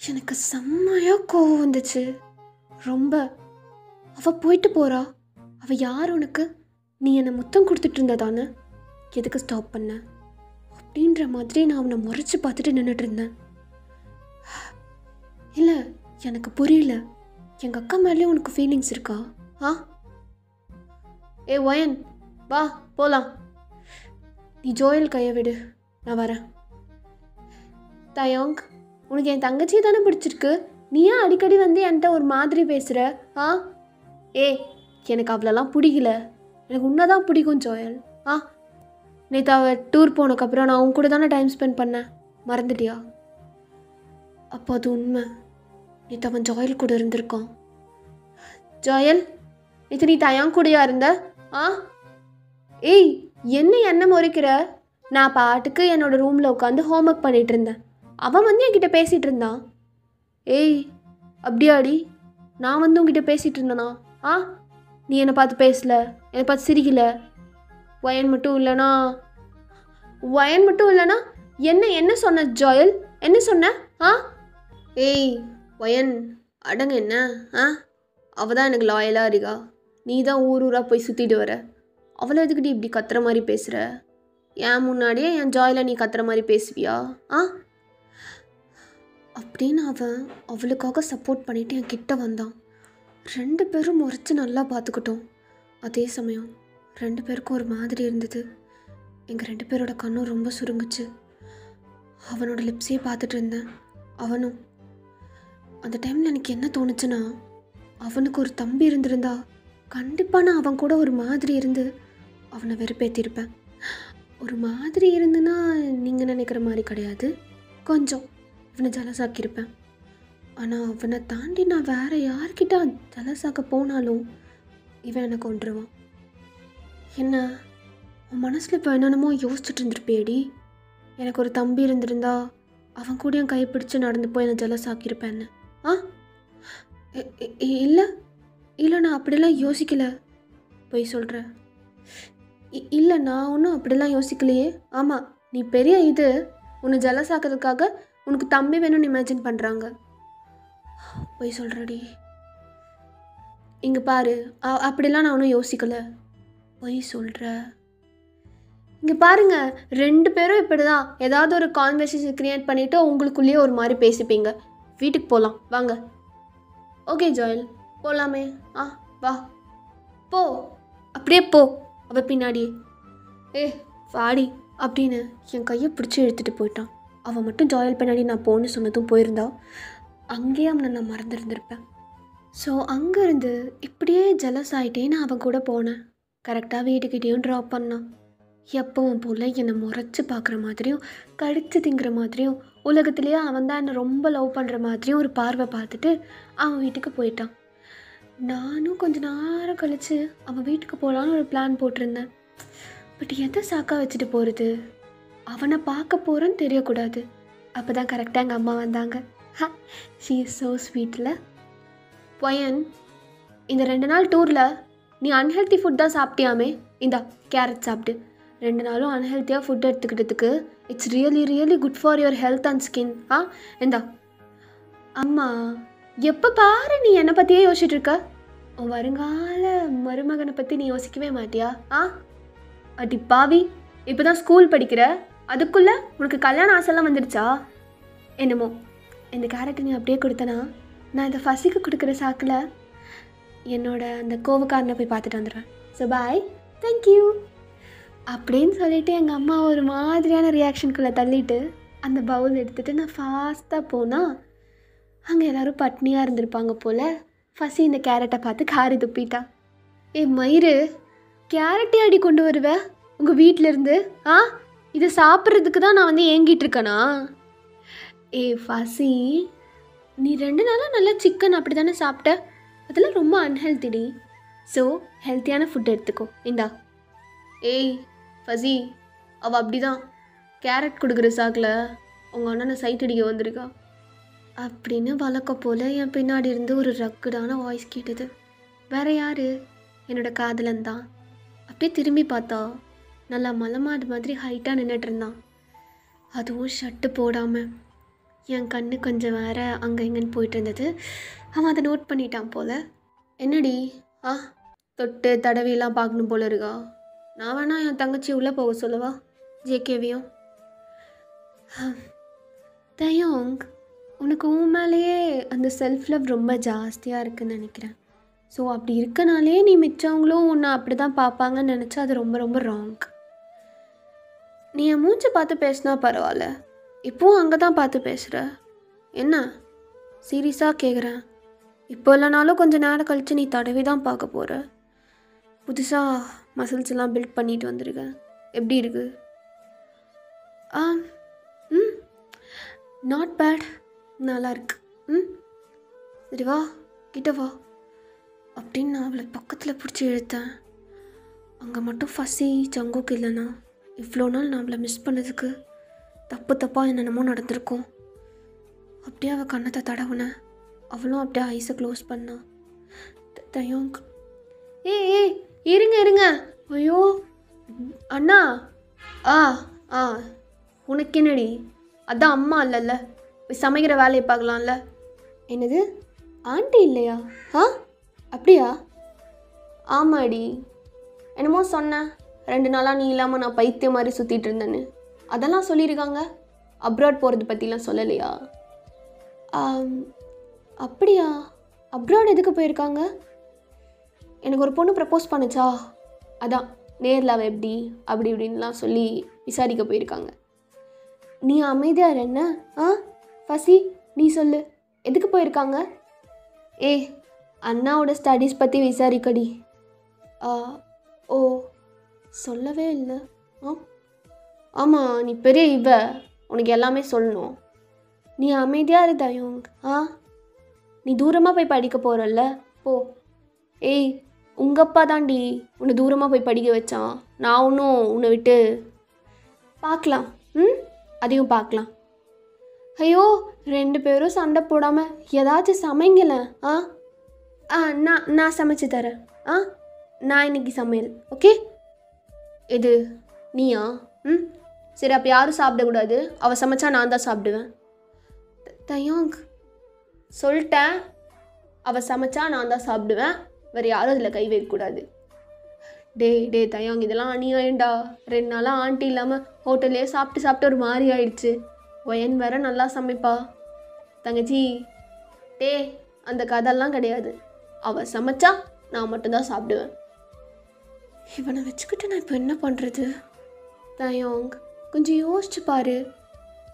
S2: எனக்கு செம்மையாக கோவம் வந்துச்சு ரொம்ப. அவள் போயிட்டு போகிறா. அவள் யார் உனக்கு? நீ என்னை முத்தம் கொடுத்துட்டு இருந்ததானே, எதுக்கு ஸ்டாப் பண்ண அப்படின்ற மாதிரி நான் அவனை முறைச்சி பார்த்துட்டு நின்றுட்டு இருந்தேன். இல்லை, எனக்கு புரியல. எங்கள் அக்கா மேலேயும் உனக்கு ஃபீலிங்ஸ் இருக்கா? ஆ, ஒயன் வா போகலாம். நீ ஜோயல் கையை விடு, நான் வரேன். தயோங், உனக்கு என் தங்கச்சி தானே பிடிச்சிருக்கு, நீ ஏன் அடிக்கடி வந்து என்கிட்ட ஒரு மாதிரி பேசுகிற? ஆ, எனக்கு அவ்வளோலாம் பிடிக்கல, எனக்கு உன்னதான் பிடிக்கும் ஜோயல். ஆ, நேற்று அவள் டூர் போனதுக்கப்புறம் நான் உன் கூட தானே டைம் ஸ்பெண்ட் பண்ணேன், மறந்துட்டியா? அப்போ அது உண்மை. நேற்று அவன் ஜோயல் கூட இருந்திருக்கான். ஜோயல், நேற்று நீ தயாங் கூடயா இருந்த? ஆ, என்ன முறைக்கிற? நான் பாட்டுக்கு என்னோடய ரூமில் உட்காந்து ஹோம்ஒர்க் பண்ணிகிட்டு இருந்தேன். அவன் வந்து என்கிட்ட பேசிகிட்டு இருந்தான். அப்படியாடி? நான் வந்து உங்ககிட்ட பேசிகிட்டு இருந்தேனா? ஆ, நீ என்னை பார்த்து பேசல, என்னை பார்த்து சிரிக்கல. ஒயன் மட்டும் இல்லைனா என்ன சொன்ன ஜோயல்? என்ன சொன்ன? ஆ, ஒயன் அடங்க. என்ன? ஆ, அவள் தான் எனக்கு லாயலாக இருக்கா. நீ தான் ஊராக போய் சுற்றிட்டு வர. அவளை எதுக்கிட்ட இப்படி கத்துற மாதிரி பேசுகிற? ஏன் முன்னாடியே என் ஜாயில் நீ கத்துற மாதிரி பேசுவியா? ஆ, அப்படின்னு அவளுக்காக சப்போர்ட் பண்ணிவிட்டு என் கிட்ட வந்தான். 2 பேரும் முறைச்சி நல்லா பார்த்துக்கிட்டோம். அதே சமயம் 2 பேருக்கும் ஒரு மாதிரி இருந்தது. எங்கள் 2 பேரோட கண்ணும் ரொம்ப சுருங்குச்சு. அவனோட லிப்ஸையே பார்த்துட்டு இருந்தேன். அவனும். அந்த டைமில் எனக்கு என்ன தோணுச்சுன்னா, அவனுக்கு ஒரு தம்பி இருந்திருந்தா கண்டிப்பாக நான் அவன் கூட ஒரு மாதிரி இருந்து அவனை வெறுப்பேற்றிருப்பேன். ஒரு மாதிரி இருந்துன்னா நீங்கள் நினைக்கிற மாதிரி கிடையாது. கொஞ்சம் இவனை ஜலசாக்கியிருப்பேன். ஆனால் அவனை தாண்டி நான் வேறு யார்கிட்ட ஜலசாக்க போனாலும் இவன் என்னை கொண்டுருவான். என்ன உன் மனசில் இப்போ என்னென்னமோ யோசிச்சுட்டு இருந்திருப்பேடி. எனக்கு ஒரு தம்பி இருந்திருந்தா அவன் கூட என் கைப்பிடிச்சு நடந்து போய் என்னை ஜலசாக்கியிருப்பேன்னு. ஆ இல்லை இல்லை, நான் அப்படிலாம் யோசிக்கலை. போய் சொல்கிறேன். இல்லை, நான் ஒன்றும் அப்படிலாம் யோசிக்கலையே. ஆமாம், நீ பெரிய இது உன்னை ஜலசாக்கிறதுக்காக உனக்கு தம்பி வேணும்னு இமேஜின் பண்ணுறாங்க. போய் சொல்கிறடி. இங்கே பாரு, அப்படிலாம் நான் ஒன்றும் யோசிக்கலை. போய் சொல்கிற. இங்கே பாருங்க, 2 பேரும் இப்படி தான் ஏதாவது ஒரு கான்வர்சேஷன் க்ரியேட் பண்ணிவிட்டு உங்களுக்குள்ளேயே ஒரு மாதிரி பேசிப்பீங்க. வீட்டுக்கு போகலாம் வாங்க. ஓகே ஜோயல், போகலாமே. வா போ, அப்படியே போ. அவள் பின்னாடியே வாடி அப்படின்னு என் கையை பிடிச்சி இழுத்துட்டு போயிட்டான். அவன் மட்டும் ஜோயல் பின்னாடி நான் போன்னு சொன்னதும் போயிருந்தா அங்கேயே அவனை நான் மறந்துருந்துருப்பேன். ஸோ அங்கேருந்து இப்படியே ஜெலஸ் ஆகிட்டே நான் அவன் கூட போனேன். கரெக்டாக வீட்டுக்கிட்டேயும் ட்ராப் பண்ணான். எப்பவும் போல் என்னை முறைச்சி பார்க்குற மாதிரியும் கடிச்சு திங்குற மாதிரியும் உலகத்துலேயே அவன் தான் என்னை ரொம்ப லவ் பண்ணுற மாதிரியும் ஒரு பார்வை பார்த்துட்டு அவன் வீட்டுக்கு போயிட்டான். நானும் கொஞ்ச நேரம் கழித்து அவன் வீட்டுக்கு போகலான்னு ஒரு பிளான் போட்டிருந்தேன். பட் எதை சாக்கா வச்சுட்டு போகிறது? அவனை பார்க்க போகிறேன்னு தெரியக்கூடாது. அப்போ தான் கரெக்டாக எங்கள் அம்மா வந்தாங்க. ஷீ இஸ் ஸோ ஸ்வீட்டில். பையன், இந்த 2 நாள் டூரில் நீ அன்ஹெல்த்தி ஃபுட் தான் சாப்பிட்டியாமே, இந்தா கேரட் சாப்பிட்டு. 2 நாளும் அன்ஹெல்த்தியாக ஃபுட் எடுத்துக்கிட்டதுக்கு it's really really good for your health and skin. இந்தா. அம்மா, எப்போ பாரு நீ என்னை பற்றியே யோசிச்சுட்டு இருக்க. உன் வருங்கால மருமகனை பற்றி நீ யோசிக்கவே மாட்டியா? அடி பாவி, இப்போ தான் ஸ்கூல் படிக்கிற, அதுக்குள்ளே உனக்கு கல்யாண ஆசைலாம் வந்துடுச்சா? என்னமோ இந்த கேரட்டை நீ அப்படியே கொடுத்தனா நான் இந்த ஃபசிக்கு கொடுக்குற சாக்கில் என்னோட அந்த கோவக்காரனை போய் பார்த்துட்டு வந்துடுவேன். ஸோ பாய், தேங்க்யூ அப்படின்னு சொல்லிவிட்டு எங்கள் அம்மா ஒரு மாதிரியான ரியாக்ஷனுக்குள்ளே தள்ளிட்டு அந்த பவுல் எடுத்துகிட்டு நான் ஃபாஸ்ட்டாக போனால் அங்கே எல்லோரும் பட்னியாக இருந்திருப்பாங்க போல். ஃபசி இந்த கேரட்டை பார்த்து காரி துப்பிட்டா. மயிறு, கேரட்டே அடி கொண்டு வருவேன் உங்கள் வீட்டிலேருந்து? இதை சாப்பிட்றதுக்கு தான் நான் வந்து ஏங்கிட்டு இருக்கேனா? ஃபசி, நீ 2 நாளாக நல்லா சிக்கன் அப்படி தானே சாப்பிட்ட? அதெல்லாம் ரொம்ப அன்ஹெல்த்திடி. ஸோ ஹெல்த்தியான ஃபுட் எடுத்துக்கோ. இந்தா. ஃபசி, அவள் அப்படி தான் கேரட் கொடுக்குற சாக்கில் உங்கள் அண்ணனை சைட் அடிக்க வந்திருக்கா அப்படின்னு வழக்க போல் என் பின்னாடி இருந்து ஒரு ரக்குடான வாய்ஸ் கேட்டது. வேறு யார்? என்னோடய காதலன் தான். அப்படியே திரும்பி பார்த்தா நல்லா மலைமாடு மாதிரி ஹைட்டாக நின்றுட்டு இருந்தான். அதுவும் ஷர்ட்டு போடாமல். என் கண்ணு கொஞ்சம் வேறு அங்கே இங்கேன்னு போயிட்டு இருந்தது. அவன் அதை நோட் பண்ணிட்டான் போல். என்னடி தொட்டு தடவிலாம் பார்க்கணும் போல இருக்கா? நான் வேணா என் தங்கச்சி உள்ளே போக சொல்லவா? ஜேகேவியும். தயோங், உனக்கு உன் மேலேயே அந்த செல்ஃப் லவ் ரொம்ப ஜாஸ்தியாக இருக்குதுன்னு நினைக்கிறேன். ஸோ அப்படி இருக்கனாலே நீ மிச்சவங்களும் உன்னை அப்படி தான் பார்ப்பாங்கன்னு நினச்சா அது ரொம்ப ரொம்ப ராங். நீ என் மூஞ்சை பார்த்து பேசினா பரவாயில்ல, இப்போவும் அங்கே தான் பார்த்து பேசுகிற. என்ன சீரியஸாக கேட்குறேன். இப்போ இல்லைனாலும் கொஞ்சம் நேரம் கழித்து நீ தடவி தான் பார்க்க போகிற. புதுசாக மசில்ஸ் எல்லாம் பில்ட் பண்ணிட்டு வந்திருக்கேன். எப்படி இருக்கு? நாட் பேட், நல்லா இருக்கு. சரி வா, கிட்ட வா அப்படின்னு நான் அவளை பக்கத்தில் பிடிச்சி இழுத்தேன். அங்கே மட்டும் ஃபசி ஜங்குக்கு இல்லைனா இவ்வளோ நாள் நான் அவளை மிஸ் பண்ணதுக்கு தப்பாக என்னென்னமோ நடந்திருக்கும். அப்படியே அவள் கண்ணத்தை தடவுனேன். அவளும் அப்படியே ஐஸை க்ளோஸ் பண்ணான். தயோங், இருங்க. ஐயோ அண்ணா. உனக்கு என்னடி? அதான் அம்மா இல்லைல்ல, போய் சமைக்கிற வேலையை பார்க்கலாம்ல. என்னது, ஆண்டி இல்லையா? அப்படியா? ஆமாடி, என்னமோ சொன்னேன் 2 நாளாக நீ இல்லாமல் நான் பைத்தியம் மாதிரி சுற்றிட்டு இருந்தேன்னு. அதெல்லாம் சொல்லியிருக்காங்க. அப்ராட் போகிறது பற்றிலாம் சொல்லலையா? அப்படியா? அப்ராட் எதுக்கு போயிருக்காங்க? எனக்கு ஒரு பொண்ணு ப்ரப்போஸ் பண்ணுச்சா, அதான் நேரில் அவள் எப்படி அப்படி இப்படின்லாம் சொல்லி விசாரிக்க போயிருக்காங்க. நீ அமைதியாக என்ன? ஃபசி, நீ சொல்லு, எதுக்கு போயிருக்காங்க? அண்ணாவோட ஸ்டடீஸ் பற்றி விசாரிக்கடி. ஓ, சொல்லவே இல்லை. ஆமாம், நீ பெரிய உனக்கு எல்லாமே சொல்லணும். நீ அமைதியாக இரு தயோங். நீ தூரமாக போய் படிக்க போகிறல்ல, போ. ஏய், உங்கள் அப்பா தாண்டி உன்னை தூரமாக போய் படிக்க வச்சான். நான் ஒன்றும் உன்னை விட்டு பார்க்கலாம். அதையும் பார்க்கலாம். ஐயோ, 2 பேரும் சண்டை போடாமல் ஏதாச்சும் சமைங்களேன். நான் சமைச்சு தரேன். நான் இன்னைக்கு சமையல். ஓகே, இது நீயா? சரி, அப்போ யாரும் சாப்பிடக்கூடாது. அவள் சமைச்சா நான் தான் சாப்பிடுவேன். தயோங், சொல்லிட்டேன். அவள் சமைச்சா நான் தான் சாப்பிடுவேன். வேறு யாரும் அதில் கை வைக்கக்கூடாது. டே தயோங், இதெல்லாம் அநியாயம்டா. 2 நாளாக ஆண்டி இல்லாமல் ஹோட்டல்லே சாப்பிட்டு ஒரு மாதிரி ஆயிடுச்சு. ஒயன் வேற நல்லா சமைப்பா. தங்கச்சி, அந்த கதையெல்லாம் கிடையாது. அவள் சமைச்சா நான் மட்டும்தான் சாப்பிடுவேன். இவனை வச்சுக்கிட்டு நான் இப்போ என்ன பண்ணுறது? தயோங், கொஞ்சம் யோசிச்சு பாரு.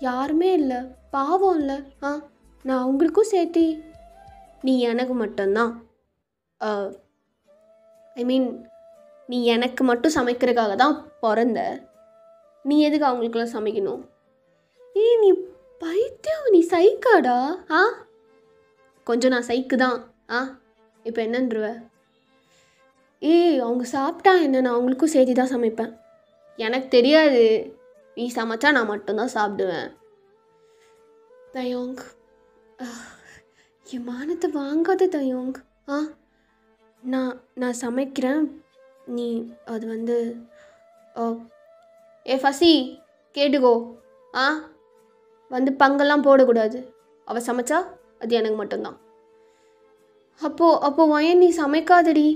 S2: யாருமே இல்லை, பாவம் இல்லை. நான் அவங்களுக்கும் சேர்த்து. நீ எனக்கு மட்டும்தான், ஐ மீன் நீ எனக்கு மட்டும் சமைக்கிறதுக்காக தான் பிறந்த. நீ எதுக்கு அவங்களுக்கெல்லாம் சமைக்கணும்? நீ பைத்தியம், நீ சைக்காடா? கொஞ்சம் நான் சைக்கு தான். இப்போ என்னன்றுவ? அவங்க சாப்பிட்டா என்ன, நான் அவங்களுக்கும் சேர்த்து தான் சமைப்பேன். எனக்கு தெரியாது. நீ சமைச்சா நான் மட்டும்தான் சாப்பிடுவேன். தயோங், என் மானத்தை வாங்காத தயோங். நான் சமைக்கிறேன். நீ அது ஃபசி கேட்டுக்கோ. பங்கெல்லாம் போடக்கூடாது. அவள் சமைச்சா அது எனக்கு மட்டும்தான். அப்போ வயன் நீ சமைக்காதடி.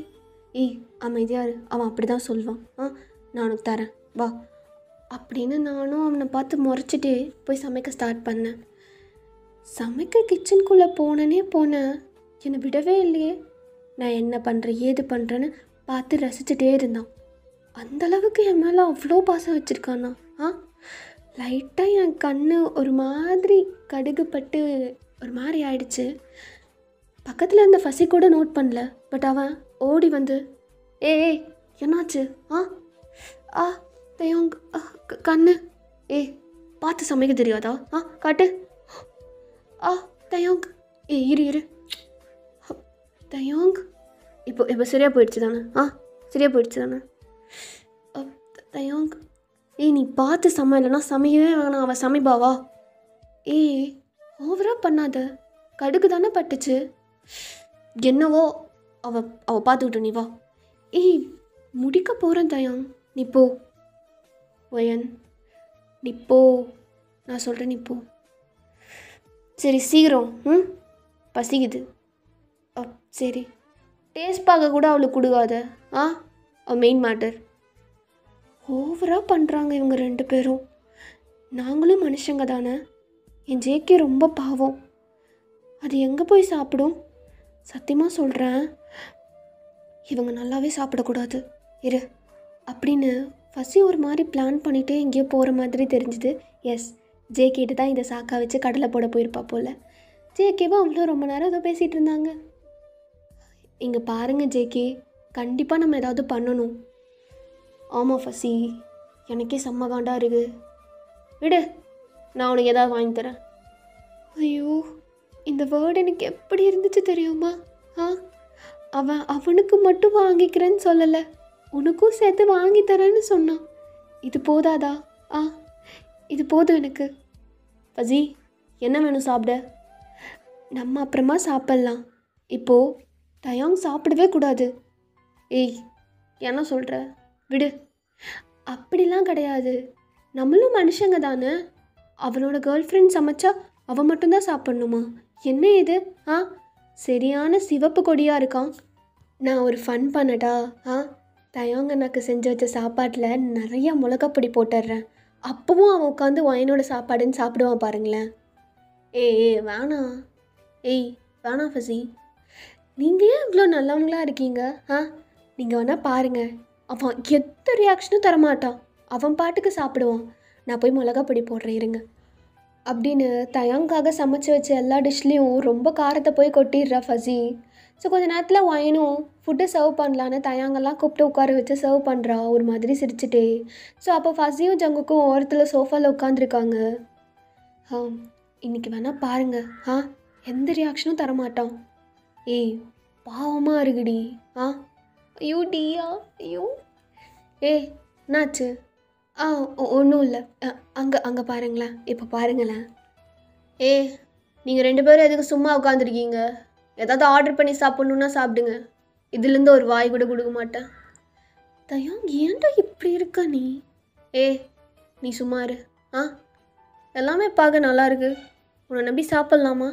S2: அமைதியாரு, அவன் அப்படி தான் சொல்வான். நான் உனக்கு தரேன், வா அப்படின்னு நானும் அவனை பார்த்து முறைச்சிட்டு போய் சமைக்க ஸ்டார்ட் பண்ணேன். சமைக்க கிச்சனுக்குள்ளே போனேன். என்னை விடவே இல்லையே. நான் என்ன பண்ணுறேன் ஏது பண்ணுறேன்னு பார்த்து ரசிச்சுட்டே இருந்தான். அந்தளவுக்கு என் மேலே அவ்வளோ பாசம் வச்சுருக்கானா. லைட்டாக என் கண்ணு ஒரு மாதிரி கடுகு பட்டு ஒரு மாதிரி ஆயிடுச்சு. பக்கத்தில் இருந்த ஃபசி கூட நோட் பண்ணல. பட் அவன் ஓடி வந்து, ஏய் என்னாச்சு? தயோங், கண்ணு, பார்த்து சமைக்க தெரியாதா? காட்டு. தயோங், இரு. தயோங், இப்போ சரியாக போயிடுச்சு தானே? சரியாக போயிடுச்சு தானே? தயோங், நீ பார்த்து சமையலைன்னா சமைக்கவே வேணாம். அவள் சமைப்பாவா? ஓவராக பண்ணாத. கடுகு தானே பட்டுச்சு. என்னவோ அவள் பார்த்துக்கிட்டு நீ வா. முடிக்க போகிறேன் தயோங், நீ போ. வயன், நீ போ. நான் சொல்கிறேன், நீ போ. சரி, சீக்கிரம். பசிக்குது. சரி, டேஸ்ட் பார்க்க கூட அவளுக்கு கொடுக்காத. Main matter. ஓவராக பண்ணுறாங்க இவங்க 2 பேரும். நாங்களும் மனுஷங்க தானே. என் ஜேகே ரொம்ப பாவம். அது எங்கே போய் சாப்பிடும்? சத்தியமாக சொல்கிறேன், இவங்க நல்லாவே சாப்பிடக்கூடாது. இரு அப்படின்னு ஃபஸ்ட்டு ஒரு மாதிரி பிளான் பண்ணிவிட்டு எங்கேயோ போகிற மாதிரி தெரிஞ்சுது. எஸ், ஜேகேட்டு தான் இதை சாக்கா வச்சு கடலை போட போயிருப்பா போல். ஜேகேவும் அவ்வளோ ரொம்ப நேரம் ஏதோ பேசிகிட்டு இருந்தாங்க. இங்கே பாருங்கள் ஜேகே, கண்டிப்பாக நம்ம ஏதாவது பண்ணணும். ஆமாம் ஃபசி, எனக்கே செம்ம காண்டா இருக்குது. விடு, நான் உனக்கு ஏதாவது வாங்கி தரேன். ஐயோ, இந்த வேர்டு எனக்கு எப்படி இருந்துச்சு தெரியுமா? அவனுக்கு மட்டும் வாங்கிக்கிறேன்னு சொல்லலை, உனக்கும் சேர்த்து வாங்கி தரேன்னு சொன்னான். இது போதாதா? இது போதும் எனக்கு. ஃபசி, என்ன வேணும் சாப்பிட? நம்ம அப்புறமா சாப்பிட்லாம். இப்போது தயாங் சாப்பிடவே கூடாது. என்ன சொல்கிற? விடு. அப்படிலாம் கிடையாது, நம்மளும் மனுஷங்க தானே. அவனோட கேர்ள் ஃப்ரெண்ட் சமைச்சா அவன் மட்டும்தான் சாப்பிட்ணுமா? என்ன இது? சரியான சிவப்பு கொடியாக இருக்கான். நான் ஒரு ஃபன் பண்ணட்டா? தயாங்க எனக்கு செஞ்சு வச்ச சாப்பாட்டில் நிறையா மிளகாப்பொடி போட்டுடுறேன். அப்போவும் அவன் உட்காந்து வயனோட சாப்பாடுன்னு சாப்பிடுவான் பாருங்களேன். வேணாம். வேணாம் ஃபசி, நீங்கள் ஏன் இவ்வளோ நல்லவங்களா இருக்கீங்க? நீங்கள் வேணால் பாருங்கள், அவன் எந்த ரியாக்ஷனும் தரமாட்டான். அவன் பாட்டுக்கு சாப்பிடுவான். நான் போய் மிளகாப்பொடி போடுறேன் இருங்க அப்படின்னு தயாங்காக சமைச்சு வச்ச எல்லா டிஷ்லேயும் ரொம்ப காரத்தை போய் கொட்டிடுறா ஃபசி. ஸோ கொஞ்ச நேரத்தில் ஒயனும் ஃபுட்டு சர்வ் பண்ணலான்னு தயாங்கெல்லாம் கூப்பிட்டு உட்கார வச்சு சர்வ் பண்ணுறா ஒரு மாதிரி சிரிச்சுட்டே. ஸோ அப்போ ஃபஸியும் ஜங்குக்கும் ஓரத்தில் சோஃபாவில் உட்காந்துருக்காங்க. இன்னைக்கு வேணால் பாருங்க எந்த ரியாக்ஷனும் தரமாட்டான். ஏய் பாவமாக இருக்குடி. ஐயோ டியா ஐயோ. என்னாச்சு? ஒன்றும் இல்லை. அங்கே பாருங்களேன், இப்போ பாருங்களேன். நீங்கள் 2 பேரும் எதுக்கு சும்மா உட்காந்துருக்கீங்க? ஏதாவது ஆர்டர் பண்ணி சாப்பிட்ணுன்னா சாப்பிடுங்க. இதுலேருந்து ஒரு வாய் கூட கொடுக்க மாட்டேன். தயம் ஏன்டா இப்படி இருக்க நீ? நீ சும்மா இரு. எல்லாமே பார்க்க நல்லா இருக்கு. உன்னை நம்பி சாப்பிட்லாமா?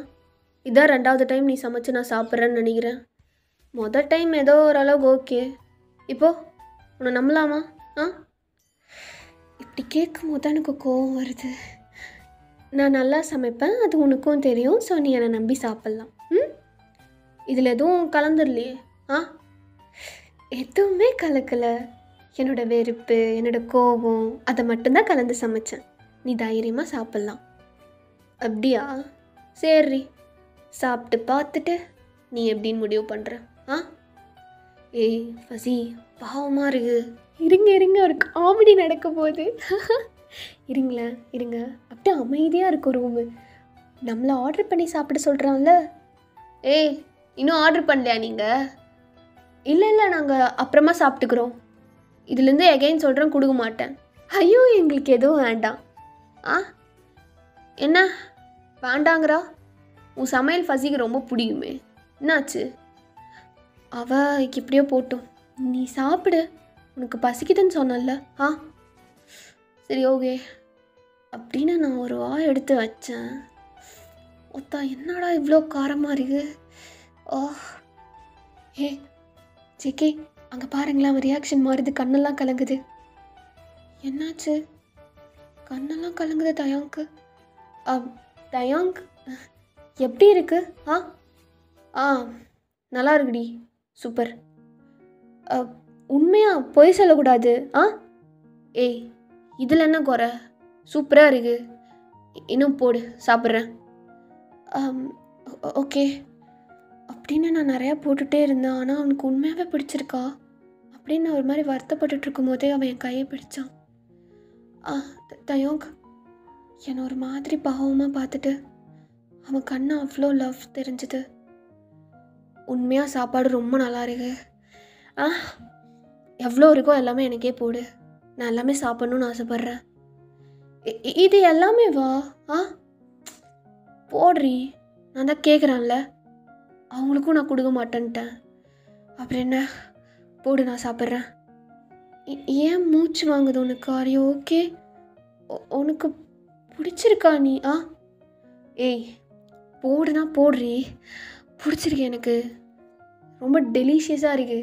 S2: இதான் 2வது டைம் நீ சமைச்சு நான் சாப்பிட்றேன்னு நினைக்கிறேன். மொதல் டைம் ஏதோ ஓரளவுக்கு ஓகே. இப்போது உன்னை நம்பலாமா? இப்படி கேட்கும் போது தான் எனக்கு கோவம் வருது. நான் நல்லா சமைப்பேன், அது உனக்கும் தெரியும். ஸோ நீ என்னை நம்பி சாப்பிட்லாம். இதில் எதுவும் கலந்துடலையே. எதுவுமே கலக்கலை. என்னோடய வெறுப்பு, என்னோடய கோபம், அதை மட்டும்தான் கலந்து சமைச்சேன். நீ தைரியமாக சாப்பிட்லாம். அப்படியா? சரி, சாப்பிட்டு பார்த்துட்டு நீ எப்படின்னு முடிவு பண்ணுற. ஃபஸி பாவமாக இருக்கு. இருங்க ஒரு காமெடி நடக்க போகுது. இருங்க அப்படியே அமைதியாக இருக்கும் ரூமு. நம்மளை ஆர்டர் பண்ணி சாப்பிட சொல்கிறான்ல. இன்னும் ஆர்டர் பண்ணலையா நீங்கள்? இல்லை நாங்கள் அப்புறமா சாப்பிட்டுக்கிறோம். இதுலேருந்து எகைன் சொல்கிறேன், கொடுக்க மாட்டேன். ஐயோ எங்களுக்கு எதுவும் வேண்டாம். என்ன வேண்டாங்கிறா? உன் சமையல் ஃபஸிக்கு ரொம்ப பிடிக்குமே, என்னாச்சு? அவள் எப்படியோ போட்டோம், நீ சாப்பிடு, உனக்கு பசிக்குதுன்னு சொன்னல. சரி ஓகே அப்படின்னு நான் ஒரு வாய் எடுத்து வச்சேன். என்னடா இவ்வளோ காரமாக இருக்கு. ஜேகே அங்கே பாருங்களேன், அவன் ரியாக்ஷன் மாறுது, கண்ணெல்லாம் கலங்குது. என்னாச்சு? கண்ணெல்லாம் கலங்குது தயாங்க்கு. தயாங்க் எப்படி இருக்கு? நல்லா இருக்குடி, சூப்பர். உண்மையாக பொய் சொல்லக்கூடாது. இதில் என்ன குறை? சூப்பராக இருக்கு. இன்னும் போடு, சாப்பிட்றேன். ஓகே அப்படின்னு நான் நிறையா போட்டுகிட்டே இருந்தேன். ஆனால் அவனுக்கு உண்மையாகவே பிடிச்சிருக்கா அப்படின்னு நான் ஒரு மாதிரி வருத்தப்பட்டுட்டு இருக்கும் போதே அவன் என் கையை பிடிச்சான். தயோங் என்னை ஒரு மாதிரி பாவமாக பார்த்துட்டு அவன் கண்ணை அவ்வளோ லவ் தெரிஞ்சுது. உண்மையாக சாப்பாடு ரொம்ப நல்லா இருக்கு. எவ்வளோ இருக்கோ எல்லாமே எனக்கே போடு, நான் எல்லாமே சாப்பிட்ணுன்னு ஆசைப்பட்றேன். இது எல்லாமே வா போடுறி, நான் தான் கேட்குறேன்ல. அவங்களுக்கும் நான் கொடுக்க மாட்டேன்ட்டேன். அப்புறம் என்ன, போடு, நான் சாப்பிட்றேன். ஏன் மூச்சு வாங்குது உனக்கு? ஆரியா ஓகே? உனக்கு பிடிச்சிருக்கா நீ? போடுனா போடுறி, பிடிச்சிருக்கு எனக்கு, ரொம்ப டெலிஷியஸாக இருக்கு.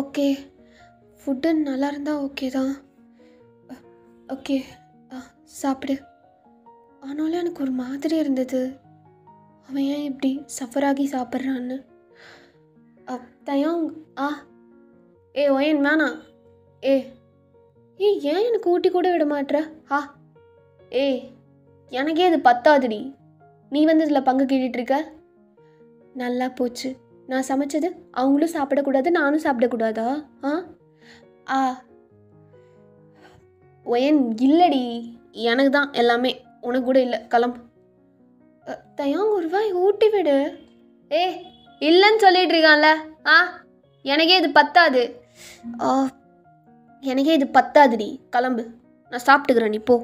S2: ஓகே, ஃபுட்டு நல்லா இருந்தால் ஓகே தான். ஓகே சாப்பிடு. ஆனாலும் எனக்கு ஒரு மாதிரி இருந்தது, அவன் ஏன் இப்படி சஃபராகி சாப்பிட்றான்னு. தயாங் ஒயன் வேணா. ஏன் எனக்கு ஊட்டி கூட விட மாட்ற? எனக்கே அது பத்தாதுடி, நீ வந்து இதில் பங்கு கேட்டுட்ருக்க. நல்லா போச்சு, நான் சமைச்சது அவங்களும் சாப்பிடக்கூடாது, நானும் சாப்பிடக்கூடாதா? ஒயன் இல்லடி, எனக்கு தான் எல்லாமே, உனக்கு கூட இல்லை, கிளம்பு. தயாங் ஒரு வாய் ஊட்டி விடு. இல்லைன்னு சொல்லிட்டு இருக்கான்ல. எனக்கே இது பத்தாது. எனக்கே இது பத்தாதுடி, கிளம்பு, நான் சாப்பிட்டுக்கிறேன், நீ போ.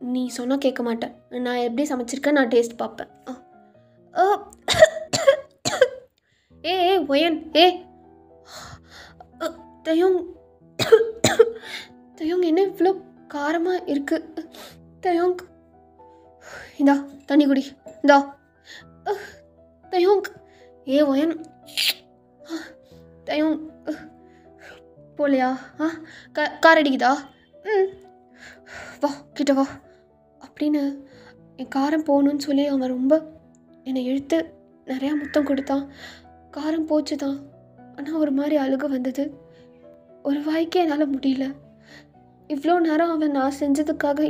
S2: நீ சொன்னால் கேட்க மாட்டேன், நான் எப்படி சமைச்சிருக்கேன் நான் டேஸ்ட் பார்ப்பேன். ஒயன் தயோங் தயோங் என்ன இவ்வளோ காரமாக இருக்கு? தயோங் இந்தா தண்ணி குடி, இந்தா. தயோங் ஒயன் தயோங் போலையா? கார் அடிக்குதா? வா கிட்ட வா அப்படின்னு என் காரம் போகணுன்னு சொல்லி அவன் ரொம்ப என்னை இழுத்து நிறையா முத்தம் கொடுத்தான். காரம் போச்சு தான், ஆனால் ஒரு மாதிரி அழுக வந்தது. ஒரு வாய்க்கே என்னால் முடியல. இவ்வளோ நேரம் அவன் நான் செஞ்சதுக்காக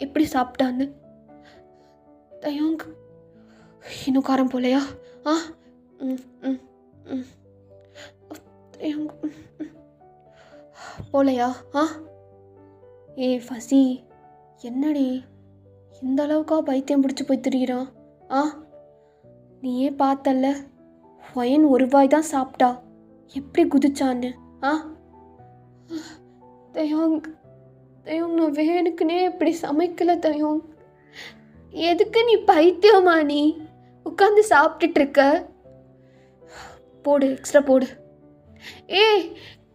S2: எப்படி சாப்பிட்டான்னு. தயோங் இன்னும் காரம் போலையா? ஆ ம் ம் ம் போலையா? ஆ ஃபசி, என்னடி இந்த அளவுக்கா பைத்தியம் பிடிச்சி போய் திரியிறான்? ஆ நீயே பார்த்தல்ல, ஒயன் ஒரு வாய் தான் சாப்பிட்டா எப்படி குதிச்சான்னு. ஆ தயோங் தயோங், நான் வேணுக்குனே இப்படி சமைக்கல தயோங். எதுக்கு நீ பைத்தியமா? நீ உட்காந்து சாப்பிட்டுட்டு இருக்க. போடு, எக்ஸ்ட்ரா போடு.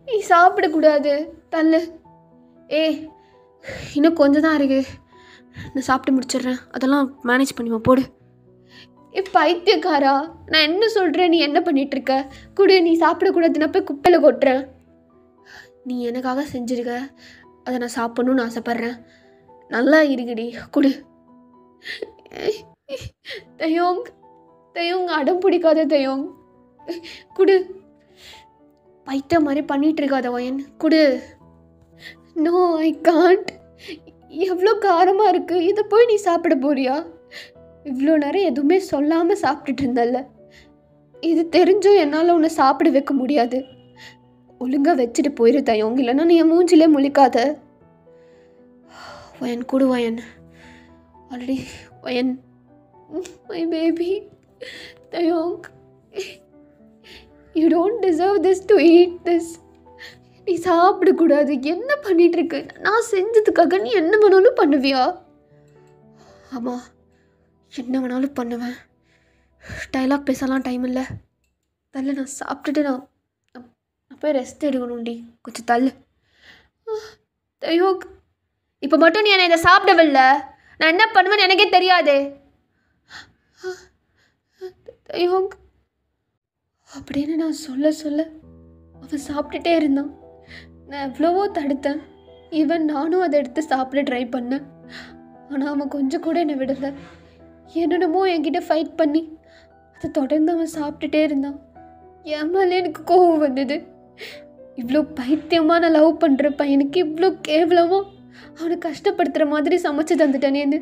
S2: நீ சாப்பிடக்கூடாது, தள்ளு. இன்னும் கொஞ்சம் தான் இருக்கு, நான் சாப்பிட்டு முடிச்சிடுறேன், அதெல்லாம் மேனேஜ் பண்ணிவா, போடு. பைத்தியக்காரா, நான் என்ன சொல்கிறேன், நீ என்ன பண்ணிகிட்ருக்க? குடு, நீ சாப்பிடக்கூடாதுன்னா போய் குப்பையில் கொட்டுறேன். நீ எனக்காக செஞ்சிருக்க, அதை நான் சாப்பிட்ணுன்னு ஆசைப்பட்றேன். நல்லா இருக்குடி, குடு. தயோங் தயோங், அடம் பிடிக்காத தயோங், குடு. பைத்தியம் மாதிரி பண்ணிகிட்டு இருக்காத ஒயன், குடு. No, I can't. எவ்வளோ காரமாக இருக்குது, இதை போய் நீ சாப்பிட போறியா? இவ்வளோ நேரம் எதுவுமே சொல்லாமல் சாப்பிட்டுட்டு இருந்தல்ல, இது தெரிஞ்சும் என்னால் உன்னை சாப்பிட வைக்க முடியாது. ஒழுங்காக வச்சுட்டு போயிரு தயோங், இல்லைன்னா நீ என் மூஞ்சிலே முழிக்காத. ஒயன், குடு ஒயன். ஆல்ரெடி ஒயன், மை பேபி. தயோங், you don't deserve this to eat this. நீ சாப்பிடக்கூடாது. என்ன பண்ணிகிட்ருக்கு? நான் செஞ்சதுக்காக நீ என்ன வேணாலும் பண்ணுவியா? ஆமாம், என்ன வேணாலும் பண்ணுவேன். டைலாக் பேசலாம் டைம் இல்லை, தள்ளு. நான் சாப்பிட்டுட்டு நான் போய் ரெஸ்ட் எடுக்கணும்டி, கொஞ்சம் தள்ளு. தயோக், இப்போ மட்டும் நீ என்னை இதை சாப்பிடவில்லை, நான் என்ன பண்ணுவேன்னு எனக்கே தெரியாது. தயோக் அப்படின்னு நான் சொல்ல அவன் சாப்பிட்டுட்டே இருந்தான். நான் எவ்வளவோ தடுத்தேன், ஈவன் நானும் அதை எடுத்து சாப்பிட ட்ரை பண்ணேன். ஆனால் அவன் கொஞ்சம் கூட என்னை விடலை. என்னென்னமோ என்கிட்ட ஃபைட் பண்ணி அதை தொடர்ந்து அவன் சாப்பிட்டுட்டே இருந்தான். என் மேலே எனக்கு கோவம் வந்தது. இவ்வளோ பைத்தியமாக நான் லவ் பண்ணுற பையனுக்கு இவ்வளோ கேவலமாக அவனை கஷ்டப்படுத்துகிற மாதிரி சமைச்சு தந்துட்டானேன்னு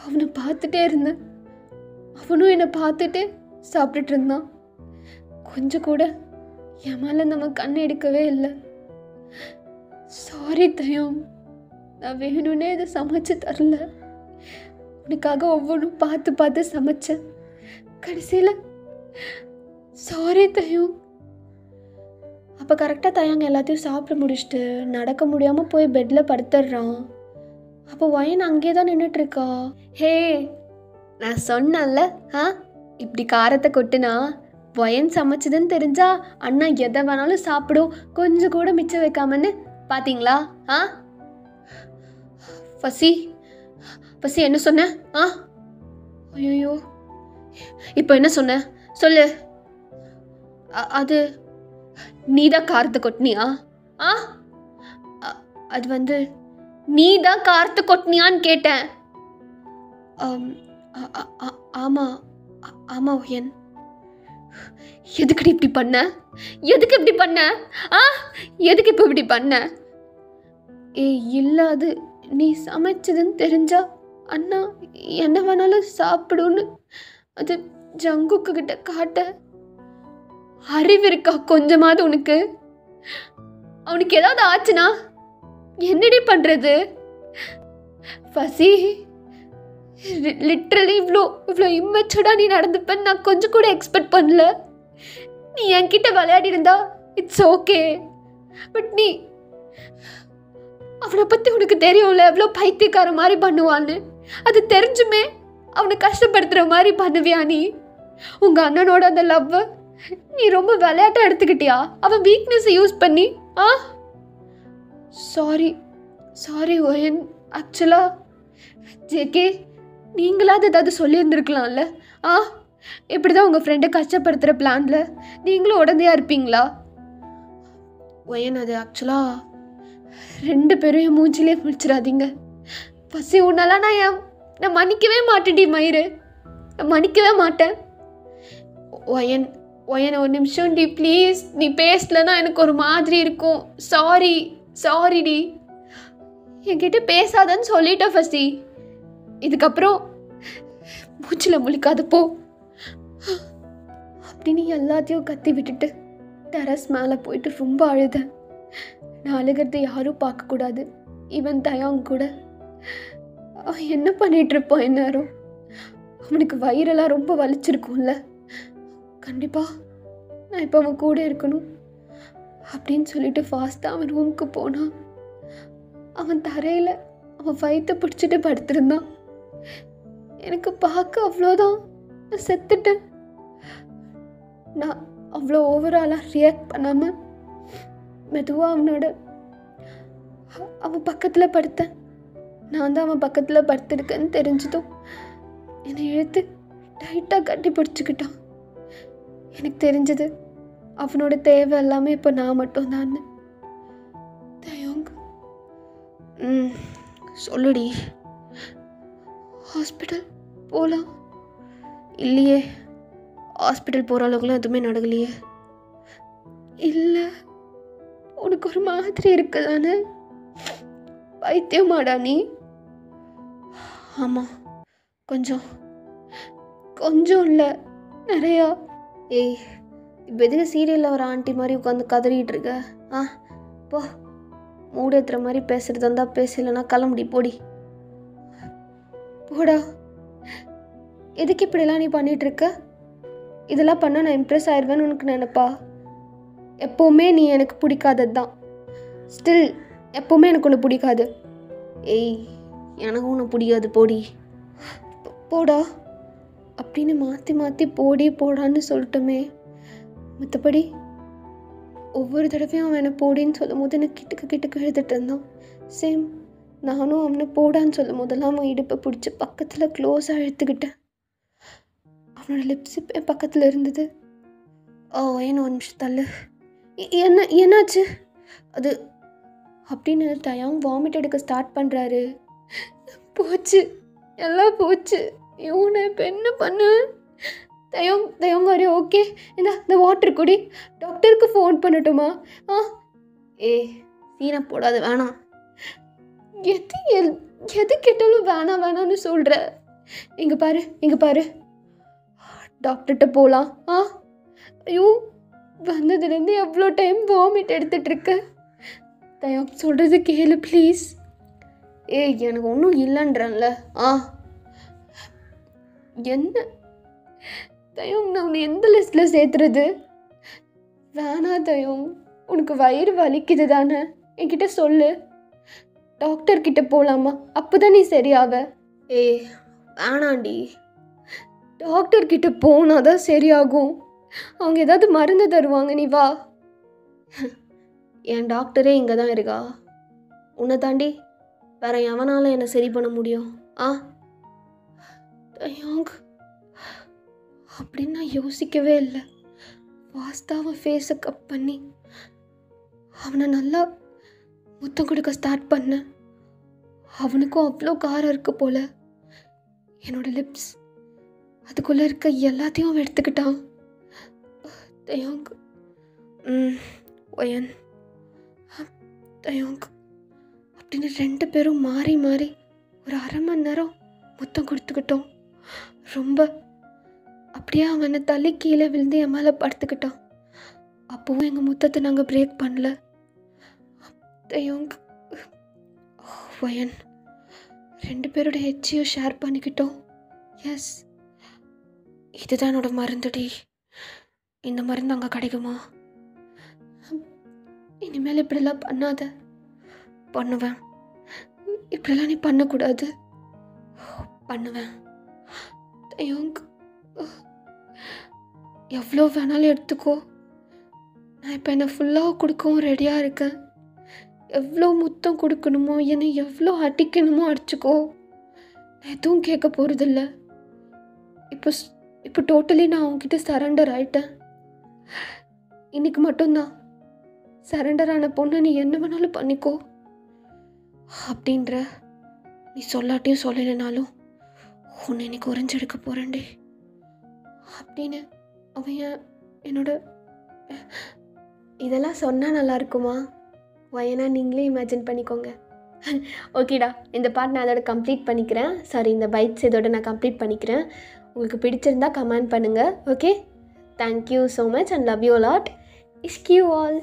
S2: அவனை பார்த்துட்டே இருந்தேன். அவனும் என்னை பார்த்துட்டு சாப்பிட்டுட்டு இருந்தான். கொஞ்சம் கூட என் மேலே நம்ம கண் எடுக்கவே இல்லை. சாரி தயம், நான் வேணும்னே இதை சமைச்சு தரல. உனக்காக ஒவ்வொன்றும் பார்த்து சமைச்சேன். கடைசியில் சாரி தயம். அப்போ கரெக்டாக தயாங்க எல்லாத்தையும் சாப்பிட முடிச்சுட்டு நடக்க முடியாமல் போய் பெட்டில் படுத்துடுறான். அப்போ ஒயன் அங்கேயே தான் நின்றுட்டுருக்கா. நான் சொன்னேன்ல, இப்படி காரத்தை கொட்டுனா ஒயன் சமைச்சதுன்னு தெரிஞ்சா அண்ணா எதை வேணாலும் சாப்பிடும், கொஞ்சம் கூட மிச்சம் வைக்காமன்னு. பார்த்தீங்களா? ஃபசி என்ன சொன்ன? ஐயோ, இப்போ என்ன சொன்ன சொல்லு. அது நீ தான் காரத்தை கொட்டினியா? அது நீ தான் காரத்தை கொட்டினியான்னு கேட்டேன். ஆமாம் ஆமாம் ஒயன். எதுக்குடி இப்படி பண்ண? எதுக்கு இப்படி பண்ண? எதுக்கு இப்போ இப்படி பண்ண? இல்லை, அது நீ சமைச்சதுன்னு தெரிஞ்சா அண்ணா என்ன வேணாலும் சாப்பிடுன்னு அது ஜங்குக்கு கிட்ட காட்ட. அறிவு இருக்கா கொஞ்சமாவது உனக்கு? அவனுக்கு ஏதாவது ஆச்சுன்னா என்னடி பண்றது? ஃபசி, லிட்ரலி இவ்வளோ இம்மெச்சூர்டாக நீ நடந்துப்பேன்னு நான் கொஞ்சம் கூட எக்ஸ்பெக்ட் பண்ணல. நீ என்கிட்ட விளையாடி இருந்தா இட்ஸ் ஓகே, பட் நீ அவனை பற்றி உனக்கு தெரியும்ல எவ்வளோ பைத்தியக்கார மாதிரி பண்ணுவான்னு. அது தெரிஞ்சுமே அவனை கஷ்டப்படுத்துகிற மாதிரி பண்ணுவியா நீ? உங்கள் அண்ணனோட அந்த லவ்வை நீ ரொம்ப விளையாட்டாக எடுத்துக்கிட்டியா? அவன் வீக்னஸை யூஸ் பண்ணி. Sorry wine. ஆக்சுவலாக ஜேகே, நீங்களாவது ஏதாவது சொல்லியிருந்துருக்கலாம்ல. இப்படி தான் உங்கள் ஃப்ரெண்டை கஷ்டப்படுத்துகிற பிளானில் நீங்களும் உடந்தையாக இருப்பீங்களா? ஒயன், அது ஆக்சுவலாக 2 பேரும் என் மூஞ்சிலே முடிச்சிடாதீங்க. பசி, உன்னால நான் மன்னிக்கவே மாட்டேன்டி மயிறு, நான் மன்னிக்கவே மாட்டேன். ஒயன் ஒரு நிமிஷம் டி ப்ளீஸ். நீ பேசலன்னா எனக்கு ஒரு மாதிரி இருக்கும். சாரிடி. என்கிட்ட பேசாதன்னு சொல்லிட்டேன் ஃபசி. இதுக்கப்புறம் மூச்சில் முழிக்காத போ அப்படின்னு எல்லாத்தையும் கத்தி விட்டுட்டு டெரஸ் மேலே போயிட்டு ரொம்ப அழுதேன். நான் அழுகிறது யாரும் பார்க்கக்கூடாது, ஈவன் தயாங் கூட. அவன் என்ன பண்ணிட்டு இருப்பான் இந்நேரம்? அவனுக்கு வயிறெல்லாம் ரொம்ப வலிச்சிருக்கும்ல. கண்டிப்பாக நான் இப்போ அவன் கூட இருக்கணும் அப்படின்னு சொல்லிட்டு ஃபாஸ்ட்டாக அவன் ரூமுக்கு போனான். அவன் தரையில் அவன் வயிற்றை பிடிச்சிட்டு படுத்திருந்தான். எனக்கு பார்க்க அவ்வளோதான், நான் செத்துட்டேன். நான் அவ்வளோ ஓவராலாக ரியாக்ட் பண்ணாமல் மெதுவாக அவன் பக்கத்தில் படுத்தேன். நான் தான் அவன் பக்கத்தில் படுத்திருக்கேன்னு தெரிஞ்சதும் என்னை இழுத்து டைட்டாக கட்டி பிடிச்சிக்கிட்டான். எனக்கு தெரிஞ்சது அவனோட தேவை எல்லாமே இப்போ நான் மட்டும்தான். தயங்க சொல்லுடி. ஹாஸ்பிட்டல் போகலாம். இல்லையே, ஹாஸ்பிட்டல் போகிற அளவுக்குலாம் எதுவுமே நடக்கலையே. இல்லை, உனக்கு ஒரு மாதிரி இருக்குதானே? பைத்தியமாடா நீ? ஆமாம், கொஞ்சம் கொஞ்சம் இல்லை, நிறையா. ஏய், இப்போ எதுக்கு சீரியலில் ஒரு ஆண்டி மாதிரி உட்காந்து கதறிட்டு இருக்க? போ, மூடு ஏற்றுற மாதிரி பேசுகிறது வந்தால் பேசலைன்னா கிளம்புடி, போடி போடா. எதுக்கு இப்படிலாம் நீ பண்ணிகிட்ருக்க? இதெல்லாம் பண்ண நான் இம்ப்ரெஸ் ஆயிடுவேன்னு உனக்கு நினைப்பா? எப்போவுமே நீ எனக்கு பிடிக்காதது தான். ஸ்டில் எப்போவுமே எனக்கு ஒன்று பிடிக்காது. ஏய், எனக்கு ஒன்று பிடிக்காது, போடி போடா அப்படின்னு மாற்றி மாற்றி போடி போடான்னு சொல்லிட்டோமே. மற்றபடி ஒவ்வொரு தடவையும் அவன் என்னை போடின்னு சொல்லும் போது எனக்கு கிட்டுக்கு எழுதிட்டு இருந்தான். சேம், நானும் அவனை போடான்னு சொல்லும் போதெல்லாம் அவன் இடுப்பை பிடிச்சி பக்கத்தில் க்ளோஸாக இழுத்துக்கிட்டேன். அவனோட லிப்ஸ் என் பக்கத்தில் இருந்தது. ஏன்னு ஒரு நிமிஷம் தள்ளு. என்னாச்சு அது அப்படின்னு தயாங் வாமிட் எடுக்க ஸ்டார்ட் பண்ணுறாரு. போச்சு, எல்லாம் போச்சு. இவனை இப்போ என்ன பண்ணு? தயாங் அரே ஓகே, இந்த வாட்டர் குடி. டாக்டருக்கு ஃபோன் பண்ணட்டுமா? சீனை போடாது, வேணாம். எது கேட்டாலும் வேணான்னு சொல்கிற. இங்கே பாரு டாக்டர்கிட்ட போகலாம். ஐயோ, வந்ததுலேருந்து எவ்வளோ டைம் வாமிட் எடுத்துகிட்ருக்க. தயாங் சொல்கிறது கேளு ப்ளீஸ். எனக்கு ஒன்றும் இல்லைன்றல. என்ன தயாங், நான் உன்னை எந்த லிஸ்ட்டில் சேர்த்துறது? வேணா தயாங், உனக்கு வயிறு வலிக்குது தானே, என்கிட்ட சொல்லு. டாக்டர்கிட்ட போகலாமா? அப்போ தான் நீ சரியாவ. வேணாண்டி, டாக்டர்கிட்ட போனால் தான் சரியாகும். அவங்க ஏதாவது மருந்து தருவாங்க, நீ வா. என் டாக்டரே இங்கே தான் இருக்கா. உன்னை தாண்டி வேற எவனால என்னை சரி பண்ண முடியும்? தயாங் அப்படின்னு நான் யோசிக்கவே இல்லை. ஃபாஸ்ட்டாக அவன் ஃபேஸை கப் பண்ணி அவனை நல்லா முத்தம் கொடுக்க ஸ்டார்ட் பண்ணேன். அவனுக்கும் அவ்வளோ காரம் இருக்கு போல. என்னோட லிப்ஸ் அதுக்குள்ளே இருக்க எல்லாத்தையும் அவன் எடுத்துக்கிட்டான். தயாங் ஒயன் தயாங் அப்படின்னு 2 பேரும் மாறி மாறி ஒரு 1/2 மணி நேரம் முத்தம் கொடுத்துக்கிட்டோம். ரொம்ப அப்படியே அவனை தள்ளி கீழே விழுந்து என் மேலே படுத்துக்கிட்டான். அப்போவும் எங்கள் முத்தத்தை நாங்கள் பிரேக் பண்ணல. தயாங் ஒயன் 2 பேரோட ஹெச்சையும் ஷேர் பண்ணிக்கிட்டோம். எஸ், இதுதான் என்னோட மருந்துடி. இந்த மருந்து அங்கே கிடைக்குமா? இனிமேல் இப்படிலாம் பண்ணாத. பண்ணுவேன். இப்படிலாம் நீ பண்ணக்கூடாது. பண்ணுவேன். தயாங் எவ்வளோ வேணாலும் எடுத்துக்கோ. நான் இப்போ என்னை ஃபுல்லாக கொடுக்கவும் ரெடியாக இருக்கேன். எவ்வளோ முத்தம் கொடுக்கணுமோ, என்னை எவ்வளோ அடிக்கணுமோ அடிச்சுக்கோ. நான் எதுவும் கேட்க போகிறதில்ல. இப்போ டோட்டலி நான் அவங்ககிட்ட சரண்டர் ஆகிட்டேன். இன்னைக்கு மட்டும்தான். சரண்டர் ஆன பொண்ணு நீ என்ன வேணாலும் பண்ணிக்கோ அப்படின்ற. நீ சொல்லாட்டியும் சொல்லலைனாலும் உன்னை இன்னைக்கு உறைஞ்செடுக்க போகிறேன்டே அப்படின்னு அவன் என்னோட. இதெல்லாம் சொன்னால் நல்லா இருக்குமா? வயனா நீங்களே இமேஜின் பண்ணிக்கோங்க. ஓகேடா, இந்த பார்ட் நான் அதோட கம்ப்ளீட் பண்ணிக்கிறேன். சாரி, இந்த பைட்ஸ் இதோட நான் கம்ப்ளீட் பண்ணிக்கிறேன். உங்களுக்கு பிடிச்சிருந்தா கமெண்ட் பண்ணுங்கள். Okay, thank you so much and love you lot. இஸ்க் யூ ஆல்.